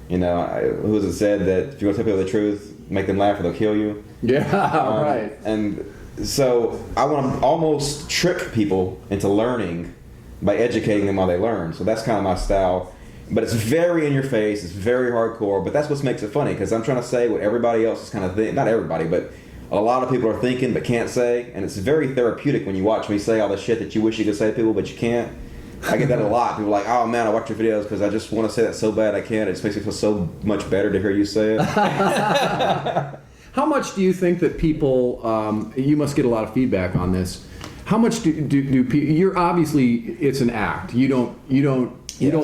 You know, who was it said that if you want to tell people the truth, make them laugh or they'll kill you? Yeah, right. And so I want to almost trick people into learning by educating them while they learn. So that's kind of my style. But it's very in your face, it's very hardcore, but that's what makes it funny, because I'm trying to say what everybody else is kind of thinking, not everybody, but a lot of people are thinking but can't say, and it's very therapeutic when you watch me say all the shit that you wish you could say to people, but you can't. I get that a lot. People are like, oh man, I watch your videos because I just want to say that so bad I can't. It just makes me feel so much better to hear you say it. How much do you think that people, you must get a lot of feedback on this, how much do people, you're obviously, it's an act. You don't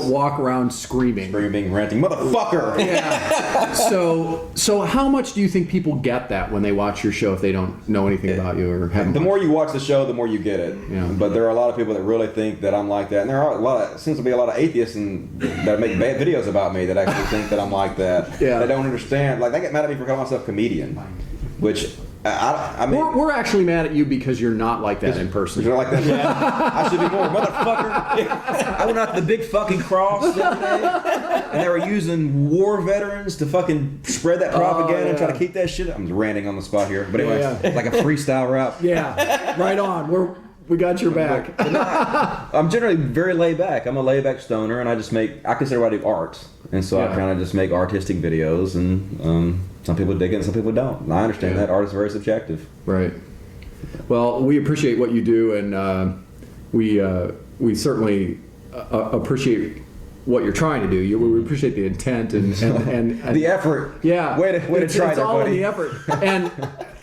walk around screaming, ranting, motherfucker. Yeah. So how much do you think people get that when they watch your show if they don't know anything about you or haven't? The more you watch the show, the more you get it. Yeah. But there are a lot of people that really think that I'm like that, and there are seems to be a lot of atheists that make bad videos about me that actually think that I'm like that. Yeah. They don't understand. Like they get mad at me for calling myself comedian, which. I mean, we're actually mad at you because you're not like that in person. You're not like that. Yeah. I should be more, motherfucker. I went out to the big fucking cross the other day, and they were using war veterans to fucking spread that propaganda and try to keep that shit. I'm ranting on the spot here, but anyway, it's like a freestyle rap. Yeah, right on. We got your back. I'm generally very laid back. I'm a laid back stoner, and I consider what I do art, and so I kind of just make artistic videos, and some people dig it and some people don't. And I understand that art is very subjective. Right. Well, we appreciate what you do, and we certainly appreciate what you're trying to do. We appreciate the intent and the effort. Yeah. Way to try it's there, all buddy. in the effort. And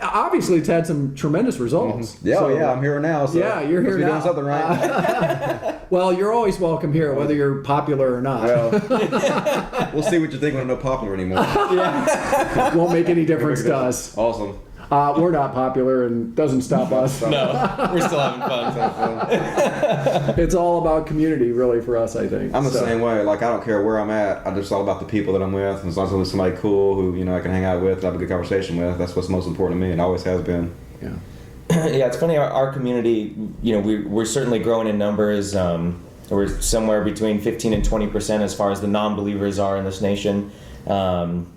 obviously it's had some tremendous results. Yeah, So, I'm here now. So yeah, you're here must be now. doing something right. Well, you're always welcome here, whether you're popular or not. Well, we'll see what you think when I'm not popular anymore. Won't make any difference to us. Awesome. We're not popular and doesn't stop us. No, we're still having fun. It's all about community, really, for us, I think. I'm the same way. Like, I don't care where I'm at. I'm just all about the people that I'm with. As long as I'm with somebody cool who, I can hang out with, have a good conversation with, that's what's most important to me. It always has been. Yeah. Yeah, it's funny. Our community, we're certainly growing in numbers. We're somewhere between 15 and 20% as far as the non-believers are in this nation,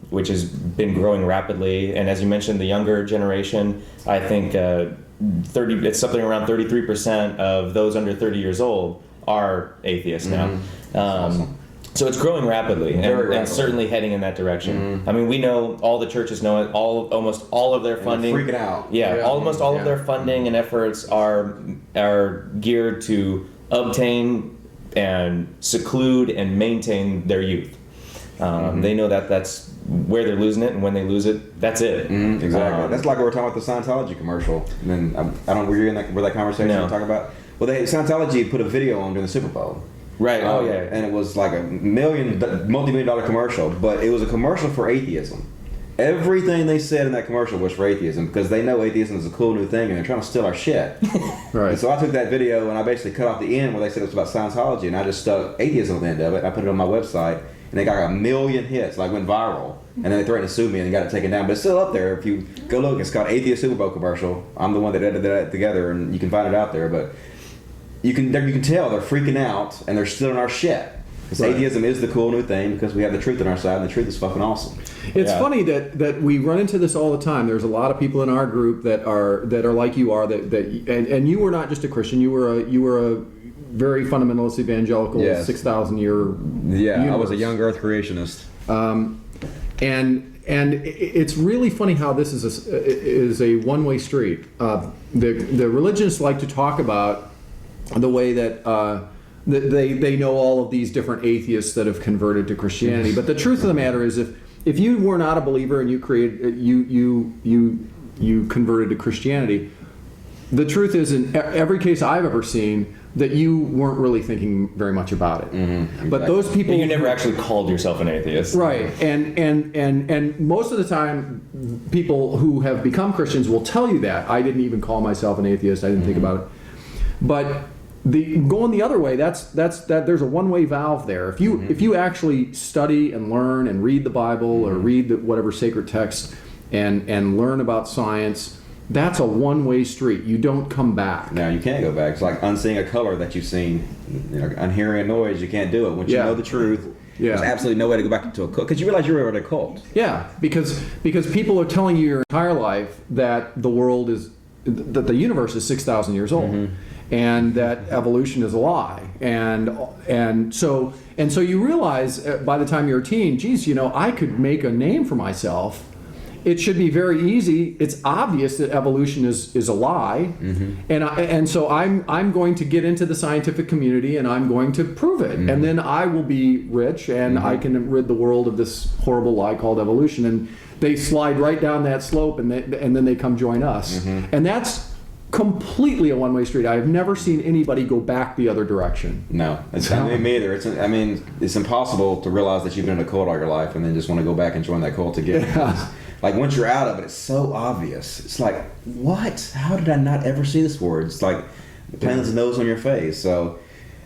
which has been growing rapidly. And as you mentioned, the younger generation, I think it's something around 33% of those under 30 years old are atheists now. Awesome. So it's growing rapidly, and certainly heading in that direction. I mean, we know all the churches know it. Almost all of their funding. Freaking out. Yeah, almost all of their funding and efforts are geared to obtain and seclude and maintain their youth. They know that that's where they're losing it, and when they lose it, that's it. Exactly. That's like we were talking about the Scientology commercial. And then were you in that conversation you were talking about? Well, Scientology put a video on during the Super Bowl. Right. And it was like a multi-million dollar commercial, but it was a commercial for atheism. Everything they said in that commercial was for atheism because they know atheism is a cool new thing and they're trying to steal our shit. Right. And so I took that video and I basically cut off the end where they said it was about Scientology, and I just stuck atheism at the end of it. And I put it on my website, and they got 1 million hits, like went viral. And then they threatened to sue me and got it taken down. But it's still up there. If you go look, it's called Atheist Super Bowl Commercial. I'm the one that edited that together, and you can find it out there. But you can tell they're freaking out and they're stealing our shit. Because atheism is the cool new thing because we have the truth on our side, and the truth is fucking awesome. It's funny that we run into this all the time. There's a lot of people in our group that are like you are and you were not just a Christian. You were a very fundamentalist evangelical 6,000 year. Yeah, universe. I was a young Earth creationist. And it's really funny how this is a one-way street. The religionists like to talk about the way that they know all of these different atheists that have converted to Christianity. But the truth of the matter is, if you were not a believer and you you converted to Christianity. The truth is, in every case I've ever seen, that you weren't really thinking very much about it. Exactly. But those people... You never actually called yourself an atheist. Right. And most of the time, people who have become Christians will tell you that. I didn't even call myself an atheist. I didn't think about it. But going the other way, there's a one-way valve there. If you actually study and learn and read the Bible or read whatever sacred text and learn about science, that's a one-way street. You don't come back. No, you can't go back. It's like unseeing a color that you've seen, unhearing a noise. You can't do it. Once you know the truth, there's absolutely no way to go back into a cult. Because you realize you're in a cult. Yeah, because people are telling you your entire life that that the universe is 6,000 years old, and that evolution is a lie, and so you realize by the time you're a teen, geez, I could make a name for myself. It should be very easy. It's obvious that evolution is a lie, and so I'm going to get into the scientific community and I'm going to prove it, and then I will be rich and I can rid the world of this horrible lie called evolution. And they slide right down that slope, and then they come join us, and that's completely a one-way street. I have never seen anybody go back the other direction. No, it's me either. It's impossible to realize that you've been in a cult all your life and then just want to go back and join that cult again. Yeah. Like, once you're out of it, it's so obvious. It's like, what? How did I not ever see this word? It's like the planet's nose on your face. So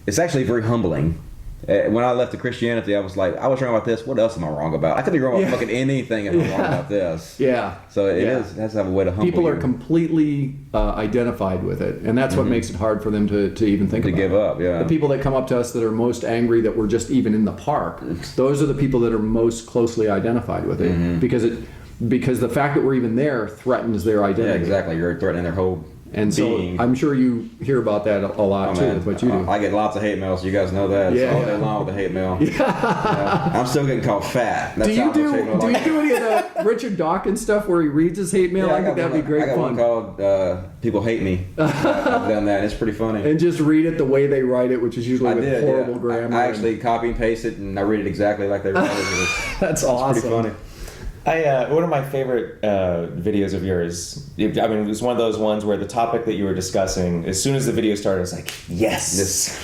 it's actually very humbling. When I left the Christianity, I was like, I was wrong about this. What else am I wrong about? I could be wrong about fucking anything if I'm wrong about this. Yeah. So it has to have a way to humble People you. are completely identified with it, and that's what makes it hard for them to even think about it. To give up, yeah. The people that come up to us that are most angry that we're just even in the park, those are the people that are most closely identified with it, because the fact that we're even there threatens their identity. Yeah, exactly. You're threatening their whole and being. So I'm sure you hear about that a lot too with what you do. I get lots of hate mail, so you guys know that. It's all day long with the hate mail. Yeah. I'm still getting called fat. That's do you do any of the Richard Dawkins stuff where he reads his hate mail? Yeah, I think that'd be great fun. I got one called People Hate Me. I've done that. It's pretty funny. And just read it the way they write it, which is usually with horrible grammar. I actually copy and paste it, and I read it exactly like they write it. That's awesome. It's pretty funny. One of my favorite videos of yours, it was one of those ones where the topic that you were discussing, as soon as the video started, I was like, yes,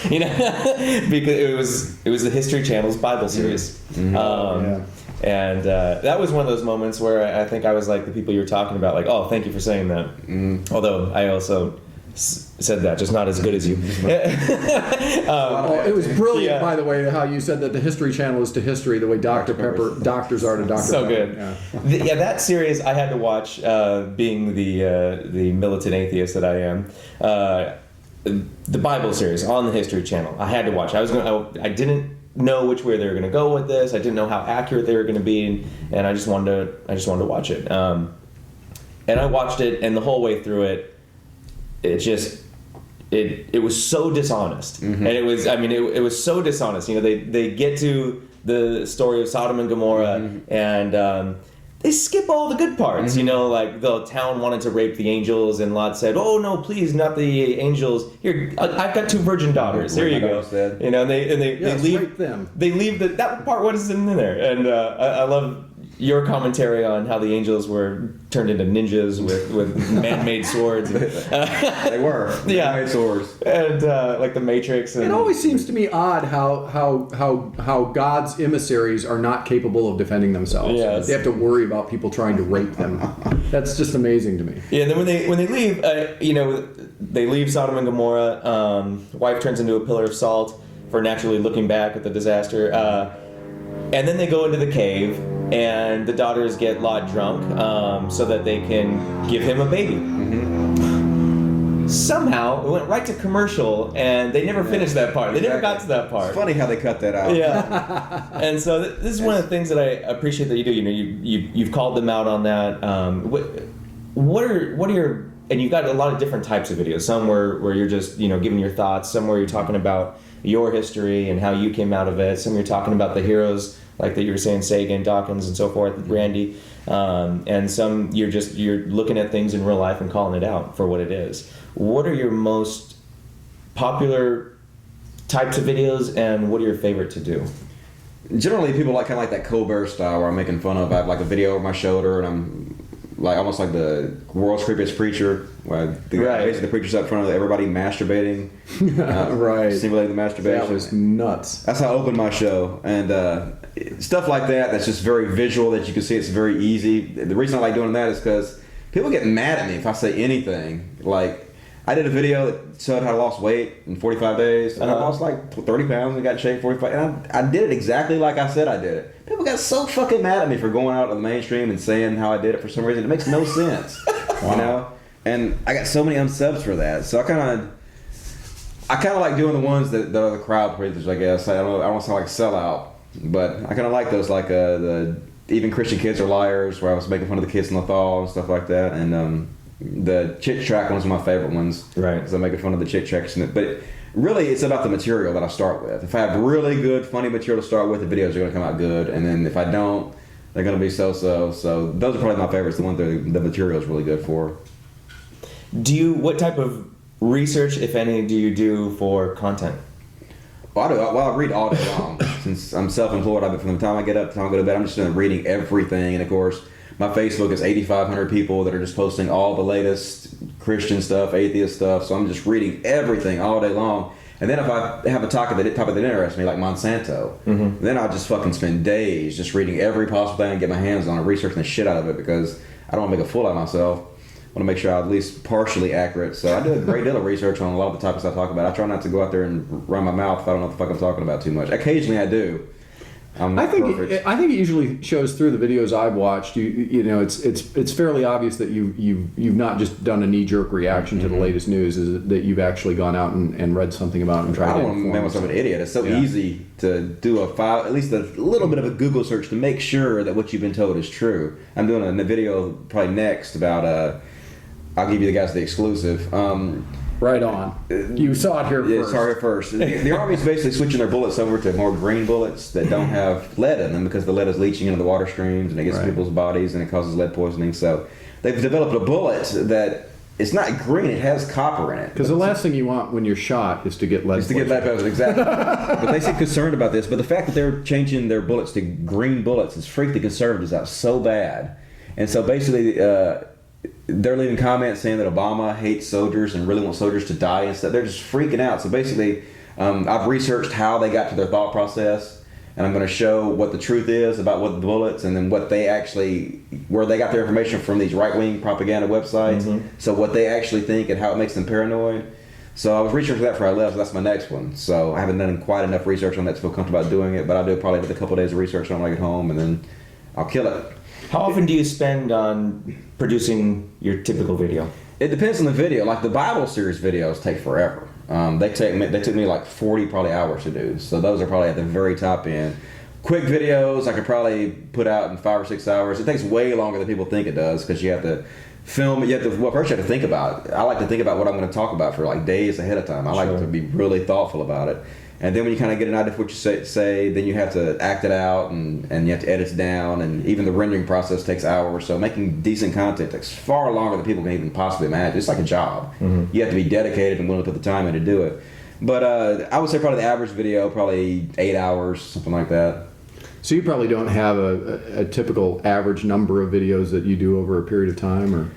because it was the History Channel's Bible series, and that was one of those moments where I think I was like the people you were talking about, like, oh, thank you for saying that. Although I also said that, just not as good as you. It was brilliant, by the way, how you said that the History Channel is to history the way Dr. Pepper doctors are to Dr. So Pepper. Good. Yeah. That series I had to watch, being the militant atheist that I am. The Bible series on the History Channel, I had to watch. I didn't know which way they were going to go with this. I didn't know how accurate they were going to be, and I just wanted to watch it. And I watched it, and the whole way through it, it was so dishonest, and it was so dishonest. They get to the story of Sodom and Gomorrah, and they skip all the good parts. Like the town wanted to rape the angels, and Lot said, "Oh no, please, not the angels. Here, I've got 2 virgin daughters. There you go." They leave rape them. They leave that part wasn't in there, and I love your commentary on how the angels were turned into ninjas with man-made swords. They were man-made swords, and like the Matrix. And, it always seems to me odd how God's emissaries are not capable of defending themselves. Yes. They have to worry about people trying to rape them. That's just amazing to me. Yeah, and then when they leave, they leave Sodom and Gomorrah. Wife turns into a pillar of salt for naturally looking back at the disaster. And then they go into the cave, and the daughters get Lot drunk so that they can give him a baby. Somehow, it went right to commercial, and they never finished that part. They never got to that part. It's funny how they cut that out. Yeah. And so this is one of the things that I appreciate that you do. You've called them out on that. What are your... And you've got a lot of different types of videos. Some where you're just, giving your thoughts. Some where you're talking about your history and how you came out of it. Some you're talking about the heroes, like that you were saying, Sagan, Dawkins, and so forth, Randy. And some you're looking at things in real life and calling it out for what it is. What are your most popular types of videos, and what are your favorite to do? Generally, people kind of like that Colbert style where I'm making fun of. I have like a video over my shoulder, and I'm like almost like the world's creepiest preacher, where basically the preacher's up front of everybody masturbating, right, simulating the masturbation. That was nuts. That's how I opened my show, and stuff like that. That's just very visual. That you can see it's very easy. The reason I like doing that is because people get mad at me if I say anything. Like I did a video that showed how I lost weight in 45 days, and I lost like 30 pounds and got in shape 45. And I did it exactly like I said I did it. People got so fucking mad at me for going out of the mainstream and saying how I did it for some reason. It makes no sense, you know. And I got so many unsubs for that. So I kind of like doing the ones that are the crowd pleasers, I guess. I don't want to sound like a sellout, but I kind of like those, like the even Christian kids are liars, where I was making fun of the kids in the thaw and stuff like that, and the chick track ones are my favorite ones, right? Because I'm making fun of the chick tracks, but really it's about the material that I start with. If I have really good, funny material to start with, the videos are going to come out good, and then if I don't, they're going to be so-so. So those are probably my favorites. The ones that the material is really good for. What type of research, if any, do you do for content? Well, I read all day long. Since I'm self-employed, from the time I get up to the time I go to bed, I'm just reading everything. And of course, my Facebook is 8,500 people that are just posting all the latest Christian stuff, atheist stuff. So I'm just reading everything all day long. And then if I have a topic that interests me, like Monsanto, then I'll just fucking spend days just reading every possible thing I can get my hands on and researching the shit out of it, because I don't want to make a fool out of myself. I want to make sure I'm at least partially accurate. So I do a great deal of research on a lot of the topics I talk about. I try not to go out there and run my mouth if I don't know what the fuck I'm talking about too much. Occasionally I do. I think it usually shows through the videos I've watched. You know, it's fairly obvious that you've not just done a knee-jerk reaction to the latest news. Is that you've actually gone out and read something about it and tried to inform. I don't want to make myself an idiot. It's so easy to do at least a little bit of a Google search to make sure that what you've been told is true. I'm doing a video probably next about I'll give you the guys the exclusive. Right on. You saw it here first. Yeah, saw it first. The Army's basically switching their bullets over to more green bullets that don't have lead in them, because the lead is leaching into the water streams and it gets in people's bodies and it causes lead poisoning. So they've developed a bullet that it's not green; it has copper in it. Because the last thing you want when you're shot is to get lead poisoning. Exactly. But they seem concerned about this. But the fact that they're changing their bullets to green bullets has freaked the conservatives out so bad. And so basically, they're leaving comments saying that Obama hates soldiers and really wants soldiers to die and stuff. They're just freaking out. So basically, I've researched how they got to their thought process, and I'm going to show what the truth is about what the bullets, and then where they got their information from these right-wing propaganda websites. So what they actually think and how it makes them paranoid. So I was researching that before I left, so that's my next one. So I haven't done quite enough research on that to feel comfortable about doing it, but I'll do probably a couple days of research on when I get home, and then I'll kill it. How often do you spend on producing your typical video? It depends on the video. Like the Bible series videos take forever. They took me like 40 probably hours to do. So those are probably at the very top end. Quick videos I could probably put out in 5 or 6 hours. It takes way longer than people think it does, because you have to film it. First you have to think about it. I like to think about what I'm going to talk about for like days ahead of time. I like to be really thoughtful about it. And then when you kind of get an idea of what you say, then you have to act it out, and you have to edit it down, and even the rendering process takes hours. So making decent content takes far longer than people can even possibly imagine. It's like a job. You have to be dedicated and willing to put the time in to do it. But I would say probably the average video, probably 8 hours, something like that. So you probably don't have a typical average number of videos that you do over a period of time, or?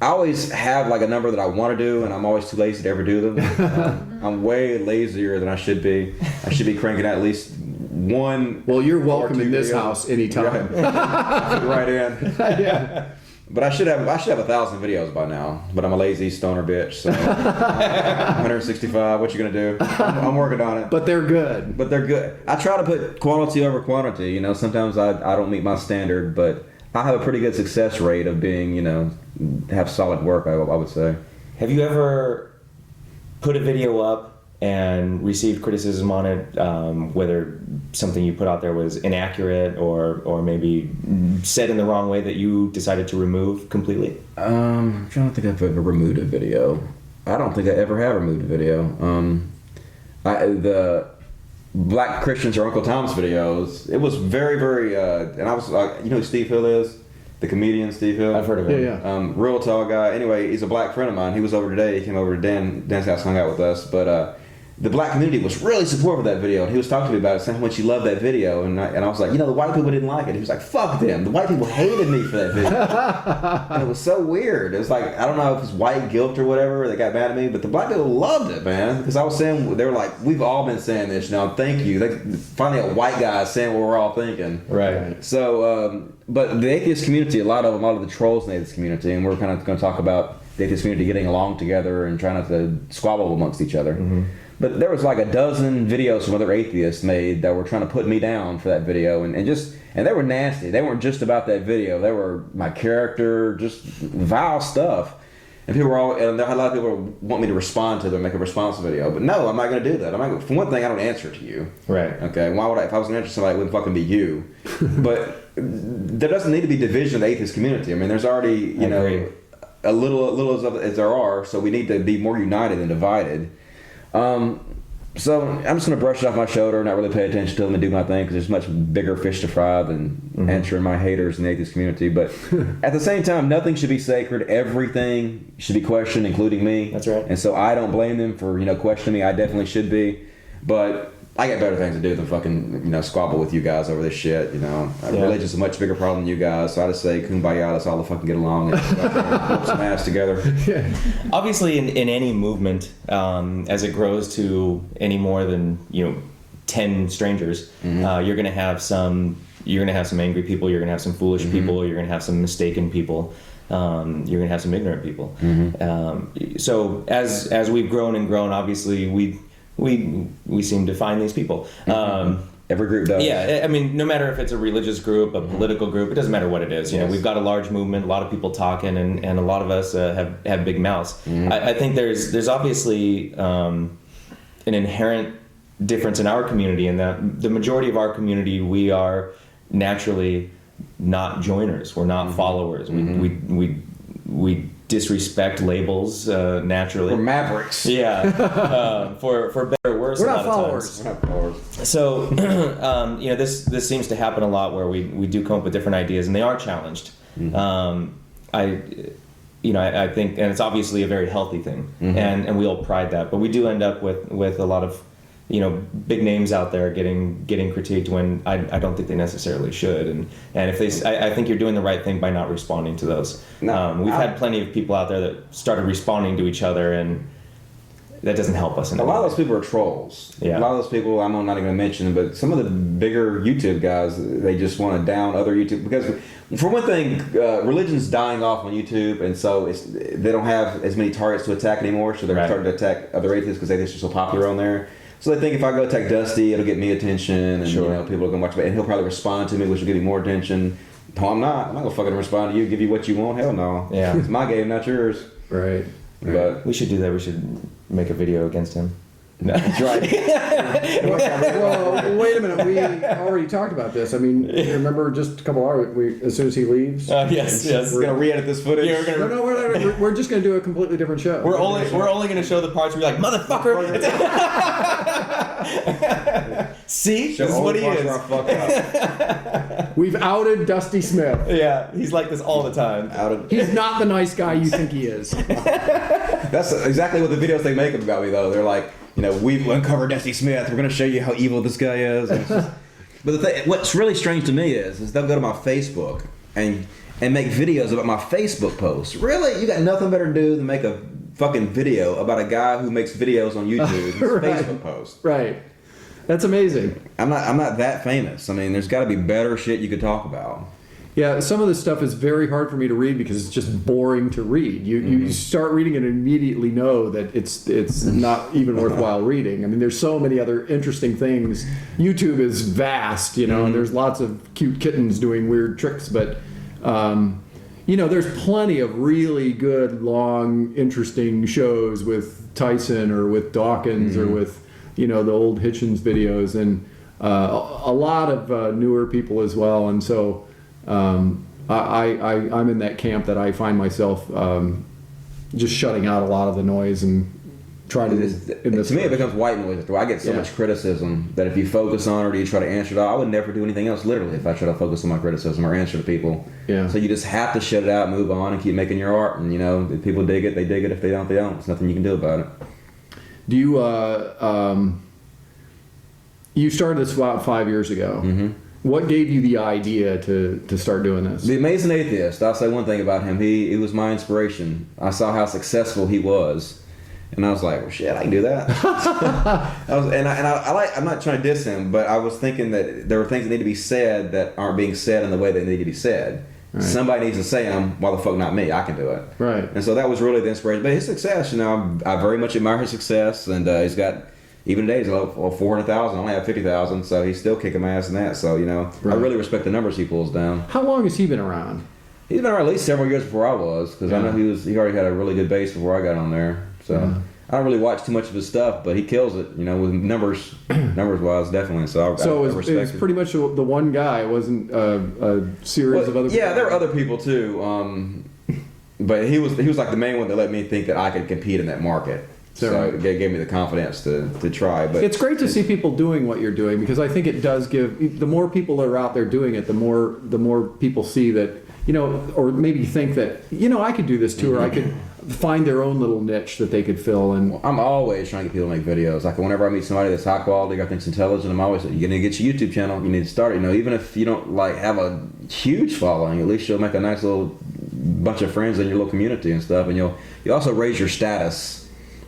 I always have like a number that I want to do, and I'm always too lazy to ever do them. I'm way lazier than I should be. I should be cranking out at least one. Well, you're welcome in this house anytime. Right in. Yeah. But I should have 1,000 videos by now. But I'm a lazy stoner bitch. So 165. What you gonna do? I'm working on it. But they're good. I try to put quality over quantity. You know, sometimes I don't meet my standard, but I have a pretty good success rate of being, have solid work, I would say. Have you ever put a video up and received criticism on it, whether something you put out there was inaccurate or maybe said in the wrong way that you decided to remove completely? I'm trying to think if I've ever removed a video. I don't think I ever have removed a video. The Black Christians or Uncle Tom's videos, it was very, very, and I was like, you know who Steve Hill is? The comedian Steve Hill? I've heard of him. Yeah. Real tall guy. Anyway, he's a black friend of mine. He was over today. He came over to Dan's house, hung out with us. But the black community was really supportive of that video, and he was talking to me about it, saying how much he loved that video, and I was like, the white people didn't like it. He was like, fuck them. The white people hated me for that video. And it was so weird. It was like, I don't know if it's white guilt or whatever, they got mad at me, but the black people loved it, man, because I was saying, they were like, we've all been saying this, thank you. Finally a white guy saying what we're all thinking. Right. So, but the atheist community, a lot of the trolls in the atheist community, and we're kind of going to talk about the atheist community getting along together and trying not to squabble amongst each other. Mm-hmm. But there was like a dozen videos from other atheists made that were trying to put me down for that video, and they were nasty. They weren't just about that video. They were my character, just vile stuff. And people were and a lot of people want me to respond to them, make a response video. But no, I'm not going to do that. For one thing, I don't answer to you. Right. Okay. Why would I? If I was going to answer to somebody, it wouldn't fucking be you. But there doesn't need to be division in the atheist community. I mean, there's already a little as there are. So we need to be more united than divided. So I'm just going to brush it off my shoulder, not really pay attention to them and do my thing, because there's much bigger fish to fry than answering my haters in the atheist community. But at the same time, nothing should be sacred. Everything should be questioned, including me. That's right. And so I don't blame them for questioning me. I definitely should be, but I got better things to do than fucking squabble with you guys over this shit. Religion's a much bigger problem than you guys. So I just say kumbaya, let's all fucking get along and whoop some ass together. Yeah. Obviously, in any movement, as it grows to any more than 10 strangers, you're gonna have some angry people. You're gonna have some foolish people. You're gonna have some mistaken people. You're gonna have some ignorant people. So as we've grown and grown, obviously we seem to find these people. Every group does. Yeah, I mean, no matter if it's a religious group, a political group, it doesn't matter what it is. We've got a large movement, a lot of people talking, and a lot of us have big mouths. I think there's obviously an inherent difference in our community, in that the majority of our community, we are naturally not joiners. We're not followers. We disrespect labels naturally. We're mavericks. Yeah, for better or worse. We're not followers. We're not followers. So, this seems to happen a lot, where we do come up with different ideas and they are challenged. I think, and it's obviously a very healthy thing, and we all pride that. But we do end up with a lot of big names out there getting critiqued when I don't think they necessarily should, and if I think you're doing the right thing by not responding to those. We've had plenty of people out there that started responding to each other, and that doesn't help us. A lot of those people are trolls. Yeah. A lot of those people, I'm not even going to mention, but some of the bigger YouTube guys, they just want to down other YouTube, because for one thing, religion's dying off on YouTube, and so they don't have as many targets to attack anymore, so they're starting to attack other atheists because atheists are so popular on there. So they think if I go attack Dusty, it'll get me attention, and people are going to watch it, and he'll probably respond to me, which will give me more attention. No, I'm not going to fucking respond to you, give you what you want. Hell no. Yeah. It's my game, not yours. Right. But we should do that. We should make a video against him. No, that's right. Well, wait a minute. We already talked about this. I mean, remember just a couple hours, as soon as he leaves? Yes. We're going to re-edit this footage. Yeah, we're just going to do a completely different show. We're only going to show the parts where you're like, motherfucker! See? This is what he is. We've outed Dusty Smith. Yeah, he's like this all the time. He's not the nice guy you think he is. That's exactly what the videos they make about me, though. They're like, we've uncovered Dusty Smith. We're going to show you how evil this guy is. But what's really strange to me is they'll go to my Facebook and make videos about my Facebook posts. Really? You got nothing better to do than make a fucking video about a guy who makes videos on YouTube and Facebook posts. Right. That's amazing. I'm not that famous. I mean, there's got to be better shit you could talk about. Yeah, some of this stuff is very hard for me to read because it's just boring to read. You start reading it and immediately know that it's not even worthwhile reading. I mean, there's so many other interesting things. YouTube is vast, and there's lots of cute kittens doing weird tricks, but there's plenty of really good, long, interesting shows with Tyson or with Dawkins or with the old Hitchens videos, and a lot of newer people as well. And so I'm in that camp that I find myself just shutting out a lot of the noise and trying to. To me, it becomes white noise. I get so much criticism that if you focus on it or you try to answer it, I would never do anything else. Literally, if I try to focus on my criticism or answer to people, so you just have to shut it out, move on, and keep making your art. And if people dig it, they dig it. If they don't, they don't. There's nothing you can do about it. Do you you started this about 5 years ago? Mm-hmm. What gave you the idea to start doing this? The Amazing Atheist. I'll say one thing about him. He was my inspiration. I saw how successful he was, and I was like, well, shit, I can do that. I'm not trying to diss him, but I was thinking that there were things that need to be said that aren't being said in the way they need to be said. Right. Somebody needs to say them. Why the fuck not me? I can do it. Right. And so that was really the inspiration. But his success, I very much admire his success, and he's got. Even today, he's like 400,000. I only have 50,000, so he's still kicking my ass in that. So, right. I really respect the numbers he pulls down. How long has he been around? He's been around at least several years before I was, because I know he already had a really good base before I got on there. So I don't really watch too much of his stuff, but he kills it, with numbers wise, definitely. So I respect it was pretty much the one guy. It wasn't a series of other people. Yeah, there were other people too, but he was like the main one that let me think that I could compete in that market. So it gave me the confidence to try. But it's great to see people doing what you're doing, because I think it does give. The more people that are out there doing it, the more people see that, or maybe think that, I could do this too, or I could find their own little niche that they could fill. And I'm always trying to get people to make videos. Like whenever I meet somebody that's high quality, I think's intelligent, I'm always like, you need to get your YouTube channel. You need to start it. Even if you don't have a huge following, at least you'll make a nice little bunch of friends in your little community and stuff, and you also raise your status.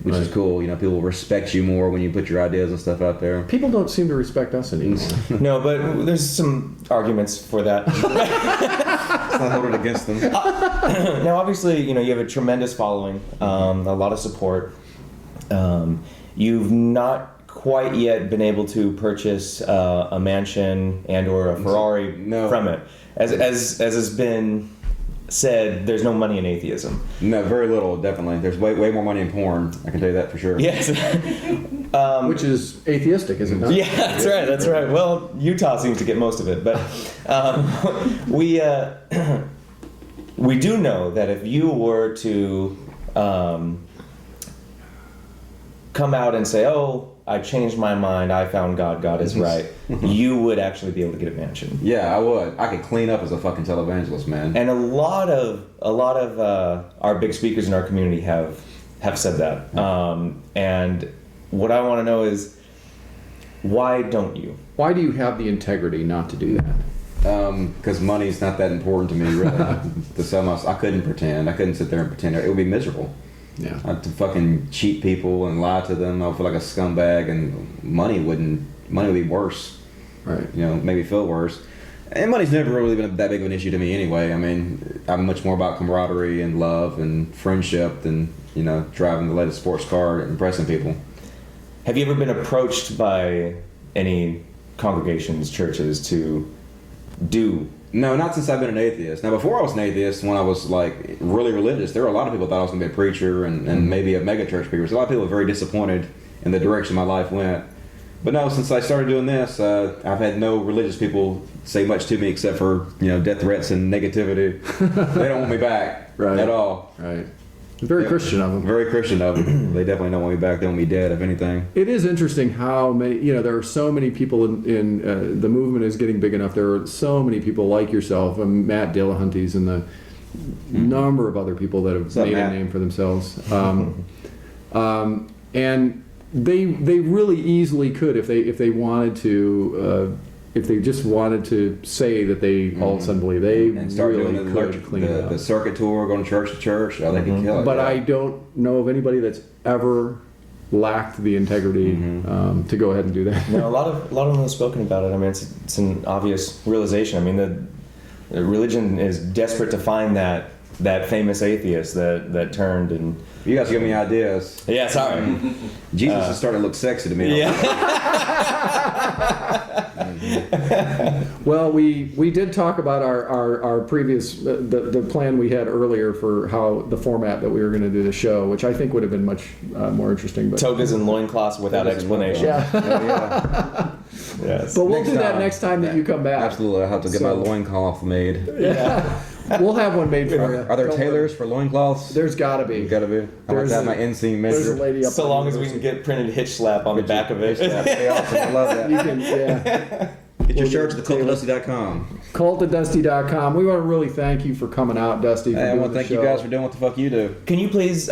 Which is cool. People will respect you more when you put your ideas and stuff out there. People don't seem to respect us anymore. No, but there's some arguments for that. It's not holding against them. Now, obviously, you have a tremendous following, a lot of support. You've not quite yet been able to purchase a mansion and/or a Ferrari from it, as has been said. There's no money in atheism. No, very little, definitely. There's way more money in porn. I can tell you that for sure. Yes. Which is atheistic, is it not? Yeah, that's right. Well, Utah seems to get most of it, but we do know that if you were to come out and say, "Oh, I changed my mind. I found God. God is right," you would actually be able to get a mansion. Yeah, I would. I could clean up as a fucking televangelist, man. And a lot of our big speakers in our community have said that. And what I want to know is, why don't you? Why do you have the integrity not to do that? Because money's not that important to me, really. To sum up, I couldn't pretend. I couldn't sit there and pretend. It would be miserable. Yeah. I had to fucking cheat people and lie to them. I would feel like a scumbag, and money would be worse. Right. Maybe feel worse. And money's never really been that big of an issue to me anyway. I mean, I'm much more about camaraderie and love and friendship than, driving the latest sports car and impressing people. Have you ever been approached by any congregations, churches to do? No, not since I've been an atheist. Now, before I was an atheist, when I was like really religious, there were a lot of people thought I was going to be a preacher and maybe a mega church preacher. So a lot of people were very disappointed in the direction my life went. But no, since I started doing this, I've had no religious people say much to me except for death threats and negativity. They don't want me back at all. Right. Very Christian of them. Very Christian of them. They definitely don't want me back. They want me dead, if anything. It is interesting how many, there are so many people in the movement is getting big enough. There are so many people like yourself, and Matt Dillahunty's, and the number of other people that have made a name for themselves. And they really easily could, if they wanted to, if they just wanted to say that they all of a sudden believe, they and start really doing could clean it up. The circuit tour, going church to church, they could kill it. But I don't know of anybody that's ever lacked the integrity to go ahead and do that. No, a lot of them have spoken about it. I mean, it's an obvious realization. I mean, the religion is desperate to find that famous atheist that turned and. You guys give me ideas. Yeah, sorry. Jesus is starting to look sexy to me. Yeah. Well, we did talk about our previous the plan we had earlier for how the format that we were going to do the show, which I think would have been much more interesting. But togas and loincloths without explanation. Yeah. Yes. But we'll do that next time that you come back. Absolutely, I have to get my loincloth made. Yeah. We'll have one made for you. Are there tailors for loincloths? There's gotta be. Gotta be. I like to have my inseam measure. There's a lady up so long as we can get printed hitch slap on the back of it. That'd be awesome. I love that. You can, yeah. Get your shirts at thecultofdusty.com. Cultofdusty.com. We want to really thank you for coming out, Dusty. Hey, I want to thank you guys for doing what the fuck you do. Can you please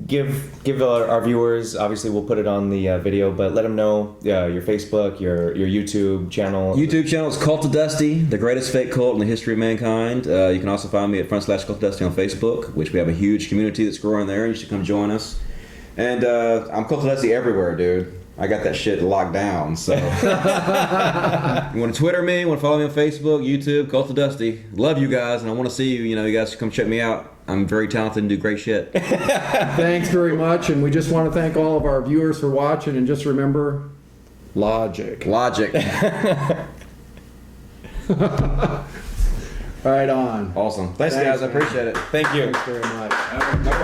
give our viewers, obviously we'll put it on the video, but let them know your Facebook, your YouTube channel. YouTube channel is Cult of Dusty, the greatest fake cult in the history of mankind. You can also find me at /Cult of Dusty on Facebook, which we have a huge community that's growing there. You should come join us. And I'm Cult of Dusty everywhere, dude. I got that shit locked down, so. You want to Twitter me, want to follow me on Facebook, YouTube, Cult of Dusty. Love you guys, and I want to see you. You know, you guys should come check me out. I'm very talented and do great shit. Thanks very much, and we just want to thank all of our viewers for watching, and just remember, logic. Logic. Right on. Awesome. Thanks, guys. I appreciate it. Thank you. Thanks very much.